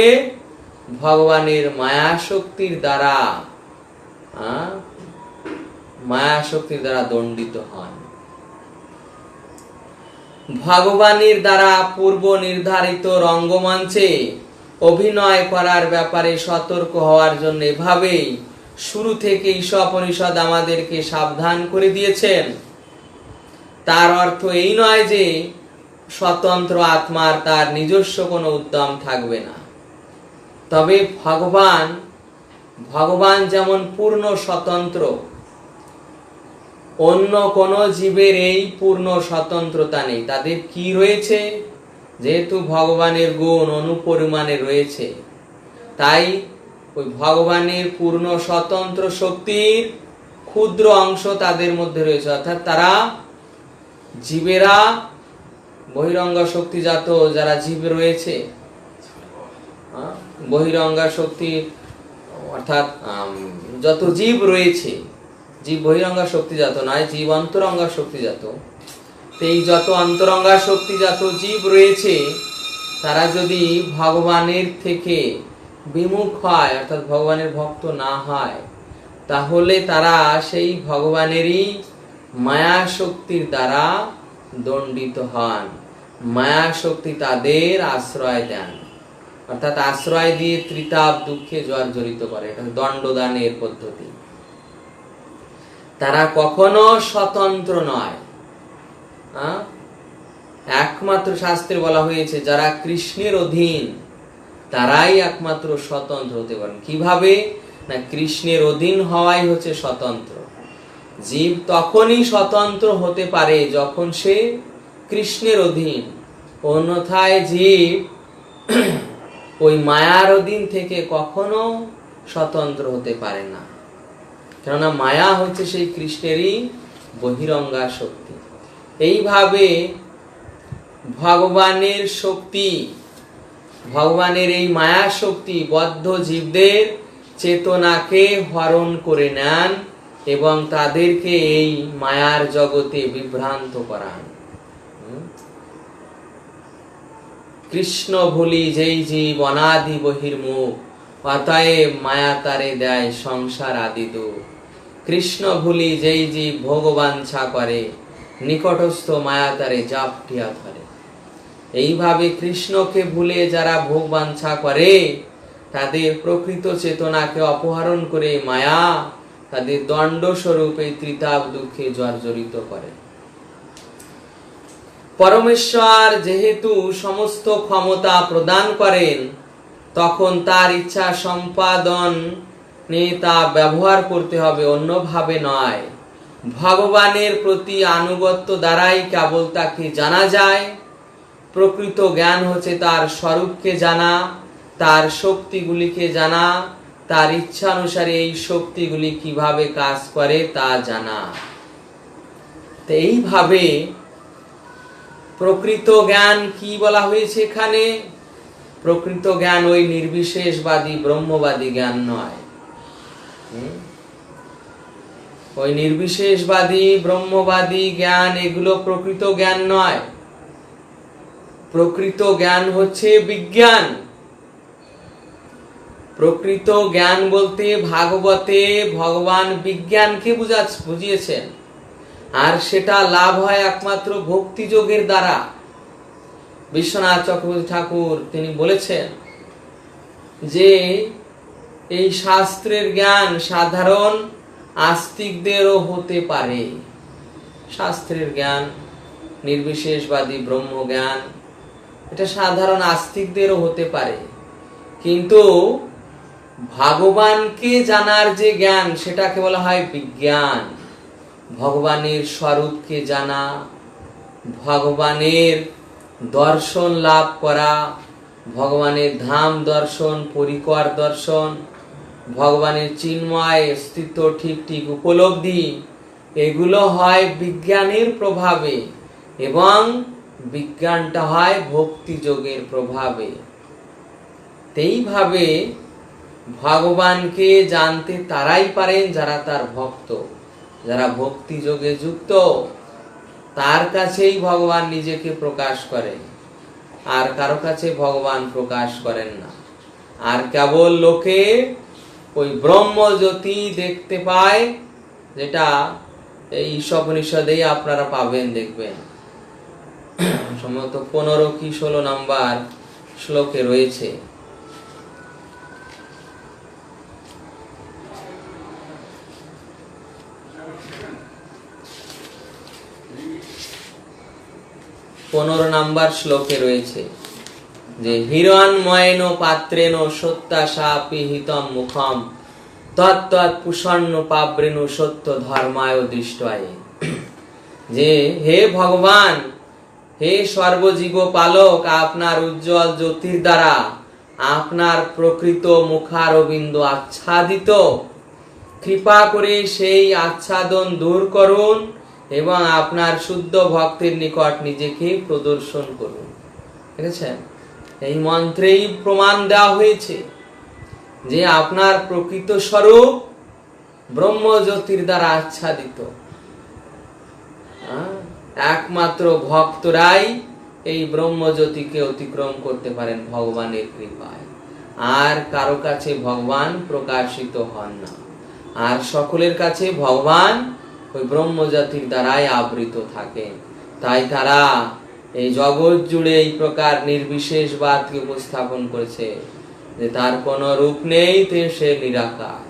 ভগবানের মায়া শক্তির দ্বারা দণ্ডিত হন। ভগবানের দ্বারা পূর্ব নির্ধারিত রঙ্গমঞ্চে অভিনয় করার ব্যাপারে সতর্ক হওয়ার জন্য এভাবেই শুরু থেকে ঈশোপনিষদ আমাদেরকে সাবধান করে দিয়েছেন। তার অর্থ এই নয় যে স্বতন্ত্র আত্মার তার নিজস্ব কোনো উদ্যম থাকবে না, তবে ভগবান যেমন পূর্ণ স্বতন্ত্র, অন্য কোন জীবের এই পূর্ণ স্বতন্ত্রতা নেই। তাদের কি রয়েছে? যেহেতু ভগবানের গুণ অনুপরিমাণে রয়েছে, তাই ওই ভগবানের পূর্ণ স্বতন্ত্র শক্তির ক্ষুদ্র অংশ তাদের মধ্যে রয়েছে। অর্থাৎ তারা জীবেরা বহিরঙ্গ শক্তিজাত যারা জীব রয়েছে, বহিরঙ্গা শক্তি অর্থাৎ যত জীব রয়েছে, জীব বহিরঙ্গা শক্তিজাত নয়, জীব অন্তরঙ্গা শক্তিজাত। এই যত অন্তরঙ্গা শক্তিজাত জীব রয়েছে, তারা যদি ভগবানের থেকে বিমুখ হয়, অর্থাৎ ভগবানের ভক্ত না হয়, তাহলে তারা সেই ভগবানেরই মায়া শক্তির দ্বারা দণ্ডিত হন। মায়া শক্তি তাদের আশ্রয় দেন, অর্থাৎ আশ্রয় দিয়ে ত্রিতাপ দুঃখে জর্জরিত করে। এটা দণ্ডদানের পদ্ধতি। তারা কখনো স্বতন্ত্র নয়। একমাত্র শাস্ত্রে বলা হয়েছে যারা কৃষ্ণের অধীন তারাই একমাত্র স্বতন্ত্র হতে পারেন। কিভাবে? না, কৃষ্ণের অধীন হওয়াই হচ্ছে স্বতন্ত্র। জীব তখনই স্বতন্ত্র হতে পারে যখন সে কৃষ্ণের অধীন, অন্যথায় জীব ওই মায়ার অধীন থেকে কখনো স্বতন্ত্র হতে পারে না। কেননা মায়া হচ্ছে সেই কৃষ্ণেরই বহিরঙ্গা শক্তি। এইভাবে ভগবানের শক্তি, ভগবানের এই মায়া শক্তি বদ্ধ জীবদের চেতনাকে হরণ করে নেন এবং তাদেরকে এই মায়ার জগতে বিভ্রান্ত করান। কৃষ্ণ ভুলি যেই জীব অনাদি বহির্মুখ, অতএব মায়া তারে দেয় সংসার আদি দুঃখ। কৃষ্ণ ভুলি যেই জীব ভোগবাঞ্ছা করে, নিকটস্থ মায়া তারে জাপটিয়া ধরে। এইভাবে কৃষ্ণকে ভুলে যারা ভোগবাঞ্ছা করে, তাদের প্রকৃত চেতনাকে অপহরণ করে মায়া তাদের দণ্ডস্বরূপ এই ত্রিতাপ দুঃখে জর্জরিত করে। পরমেশ্বর যেহেতু সমস্ত ক্ষমতা প্রদান করেন, তখন তার ইচ্ছা সম্পাদন তা ব্যবহার করতে হবে, অন্যভাবে নয়। ভগবানের প্রতি আনুগত্য দ্বারাই কেবল তাকে জানা যায়। প্রকৃত জ্ঞান হচ্ছে তার স্বরূপকে জানা, তার শক্তিগুলিকে জানা, তার ইচ্ছা অনুসারে এই শক্তিগুলি কিভাবে কাজ করে তা জানা। তো এইভাবে প্রকৃত জ্ঞান কি বলা হয়েছে এখানে? প্রকৃত জ্ঞান ওই নির্বিশেষবাদী ব্রহ্মবাদী জ্ঞান নয়। ওই নির্বিশেষবাদী ব্রহ্মবাদী জ্ঞান এগুলো প্রকৃত জ্ঞান নয়। প্রকৃত জ্ঞান হচ্ছে বিজ্ঞান। প্রকৃত জ্ঞান বলতে ভাগবতে ভগবান বিজ্ঞানকে বুঝিয়েছেন, আর সেটা লাভ হয় একমাত্র ভক্তি যোগের দ্বারা। বিশ্বনাথ চক্রবর্তী ঠাকুর তিনি বলেছেন যে এই শাস্ত্রের জ্ঞান সাধারণ আস্তিকদেরও হতে পারে। শাস্ত্রের জ্ঞান, নির্বিশেষবাদী ব্রহ্ম জ্ঞান, এটা সাধারণ আস্তিকদেরও হতে পারে, কিন্তু ভগবানকে জানার যে জ্ঞান সেটাকে বলা হয় বিজ্ঞান। ভগবানের স্বরূপকে জানা, ভগবানের দর্শন লাভ করা, ভগবানের ধাম দর্শন, পরিকর দর্শন, ভগবানের চিন্ময় অস্তিত্ব ঠিক ঠিক উপলব্ধি, এগুলো হয় বিজ্ঞানের প্রভাবে, এবং বিজ্ঞানটা হয় ভক্তি যোগের প্রভাবে। এইভাবে ভগবানকে জানতে তারাই পারেন যারা তার ভক্ত, যারা ভক্তি যোগে যুক্ত, তার কাছেই ভগবান নিজেকে প্রকাশ করেন, আর কারো কাছে ভগবান প্রকাশ করেন না। আর কেবল লোকে ওই ব্রহ্ম জ্যোতি দেখতে পায়, যেটা এই ঈশোপনিষদেই আপনারা পাবেন, দেখবেন সম্ভবত 15 কি 16 নম্বর শ্লোকে রয়েছে। নম্বর শ্লোকে রয়েছে যে হিরণ্ময়েন পাত্রেণ সত্যাশাপিহিতম মুখম তৎতৎ পুষণ্য পাব্রেণ সত্য ধর্মায় দৃষ্টয়। যে হে ভগবান, হে সর্বজীব পালক, আপনার উজ্জ্বল জ্যোতির দ্বারা আপনার প্রকৃত মুখারবিন্দ আচ্ছাদিত, কৃপা করে সেই আচ্ছাদন দূর করুন এবং আপনার শুদ্ধ ভক্তের নিকট নিজেকে প্রদর্শন করুন। দেখেছেন, এই মন্ত্রেই প্রমাণ দেওয়া হয়েছে যে আপনার প্রকৃত স্বরূপ ব্রহ্ম জ্যোতির দ্বারা আচ্ছাদিত। একমাত্র ভক্তরাই এই ব্রহ্ম জ্যোতিকে অতিক্রম করতে পারেন ভগবানের কৃপায়, আর কারো কাছে ভগবান প্রকাশিত হন না। আর সকলের কাছে ভগবান ওই ব্রহ্ম জাতির দ্বারাই আবৃত থাকেন। তাই তারা এই জগৎ জুড়ে এই প্রকার নির্বিশেষবাদকে উপস্থাপন করেছে যে তার কোনো রূপ নেই, সে নিরাকার।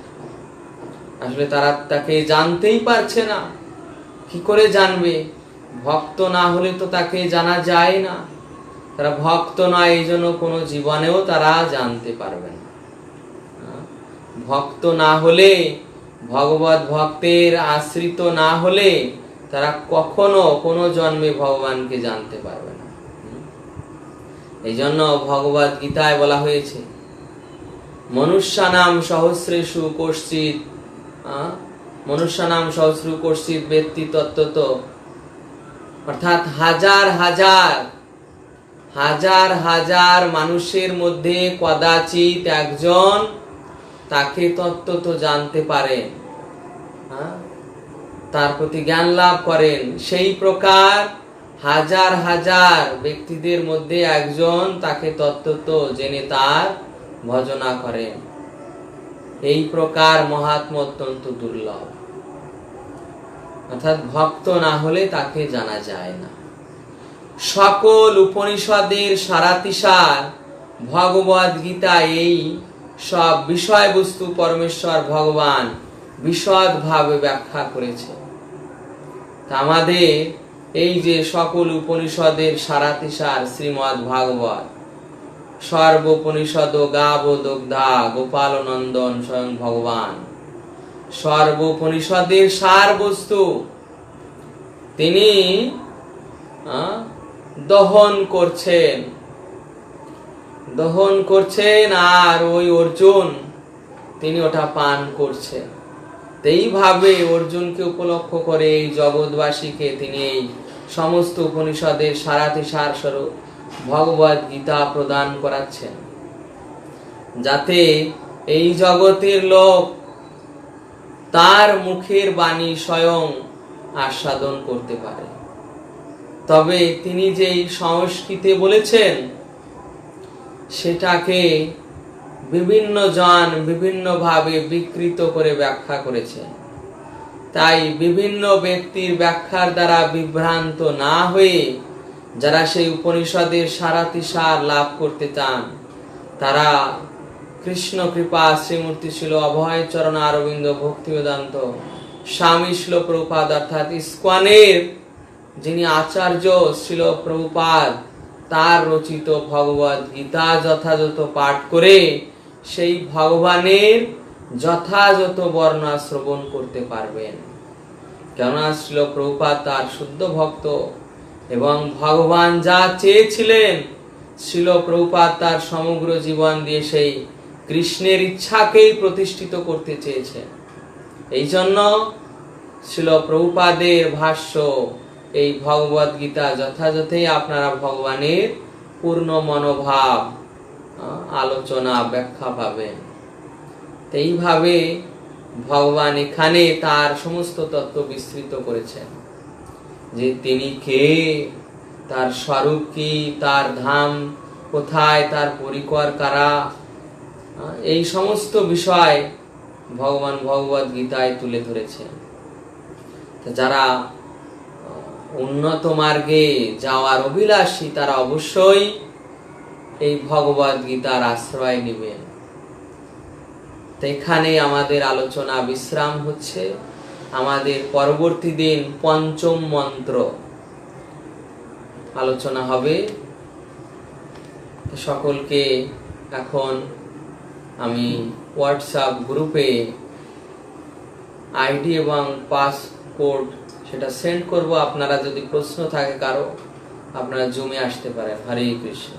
আসলে তারা তাকে জানতেই পারছে না। কি করে জানবে? ভক্ত না হলে তো তাকে জানা যায় না। তারা ভক্ত নয়, এই জন্য কোনো জীবনেও তারা জানতে পারবে না। ভক্ত না হলে, ভগবত ভক্তের আশ্রিত না হলে তারা কখনো কোনো জন্মে ভগবানকে জানতে পারবে না। এই জন্য ভগবত গীতায় বলা হয়েছে মনুষ্যানাম সহস্রেষু কশ্চিৎ, মনুষ্যানাম সহস্র কশ্চিৎ বেত্তি তত্ত্বত, অর্থাৎ হাজার হাজার হাজার হাজার মানুষের মধ্যে কদাচিৎ একজন তাকে তত্ত্বত জানতে পারেন, তার প্রতি জ্ঞান লাভ করেন। সেই প্রকার হাজার হাজার ব্যক্তিদের মধ্যে একজন তাকে তত্ত্বত জেনে তার ভজনা করেন। এই প্রকার মহাত্ম অত্যন্ত দুর্লভ, অর্থাৎ ভক্ত না হলে তাকে জানা যায় না। সকল উপনিষদের সারাতিসার ভগবদ গীতা। এই সব বিষয়বস্তু পরমেশ্বর ভগবান বিশদ ভাবে ব্যাখ্যা করেছে। আমাদের এই যে সকল উপনিষদের সারাতিসার শ্রীমদ্ ভাগবত, সর্বোপনিষদ গাব দগ্ধা গোপাল নন্দন স্বয়ং ভগবান, সর্বোপনিষদের সার বস্তু তিনি দহন করছেন, আর ওই অর্জুন তিনি ওটা পান করছেন। এইভাবে অর্জুনকে উপলক্ষ করে এই জগৎবাসীকে তিনি এই সমস্ত উপনিষদের সারাতিসার স্বরূপ ভগবদ গীতা প্রদান করাচ্ছেন, যাতে এই জগতের লোক তার মুখের বাণী স্বয়ং আস্বাদন করতে পারে। তবে তিনি যেই সংস্কৃতে বলেছেন সেটাকে বিভিন্ন জন বিভিন্ন ভাবে বিকৃত করে ব্যাখ্যা করেছেন। তাই বিভিন্ন ব্যক্তির ব্যাখ্যার দ্বারা বিভ্রান্ত না হয়ে যারা সেই উপনিষদের সারাতিসার লাভ করতে চান, তারা কৃষ্ণ কৃপা শ্রীমূর্তি ছিল অভয় চরণ অরবিন্দ ভক্তি বেদান্ত স্বামী শিল প্রভুপাদ অর্থাৎ ইস্কনের যিনি আচার্য শিল প্রভুপাদ, তার রচিত ভগবদ গীতা যথাযথ পাঠ করে সেই ভগবানের যথাযথ বর্ণনা শ্রবণ করতে পারবেন। কেননা শিল প্রভুপাদ তার শুদ্ধ ভক্ত এবং ভগবান যা চেয়েছিলেন শিল প্রভুপাদ তার সমগ্র জীবন দিয়ে সেই কৃষ্ণের ইচ্ছাকেই প্রতিষ্ঠিত করতে চেয়েছেন। এই জন্য শিল প্রভুপাদের ভাষ্য এই ভগবদ গীতা যথাযথই আপনারা ভগবানের পূর্ণ মনোভাব আলোচনা ব্যাখ্যা পাবেন। এইভাবে ভগবান এখানে তার সমস্ত তত্ত্ব বিস্তৃত করেছেন, যে তিনি কে, তার স্বরূপ কি, তার ধাম কোথায়, তার পরিকর কারা, এই সমস্ত বিষয় ভগবান ভগবদ গীতায় তুলে ধরেছেন। যারা উন্নত মার্গে যাওয়ার অভিলাষী তারা অবশ্যই এই ভগবদ গীতার আশ্রয় নেবেন। এখানে আমাদের আলোচনা বিশ্রাম হচ্ছে। আমাদের পরবর্তী দিন পঞ্চম মন্ত্র আলোচনা হবে। সকলকে এখন আমি হোয়াটসঅ্যাপ গ্রুপে আইডি এবং পাসওয়ার্ড সেটা সেন্ড করব। আপনারা যদি প্রশ্ন থাকে কারো, আপনারা জুমে আসতে পারেন। হরে কৃষ্ণ।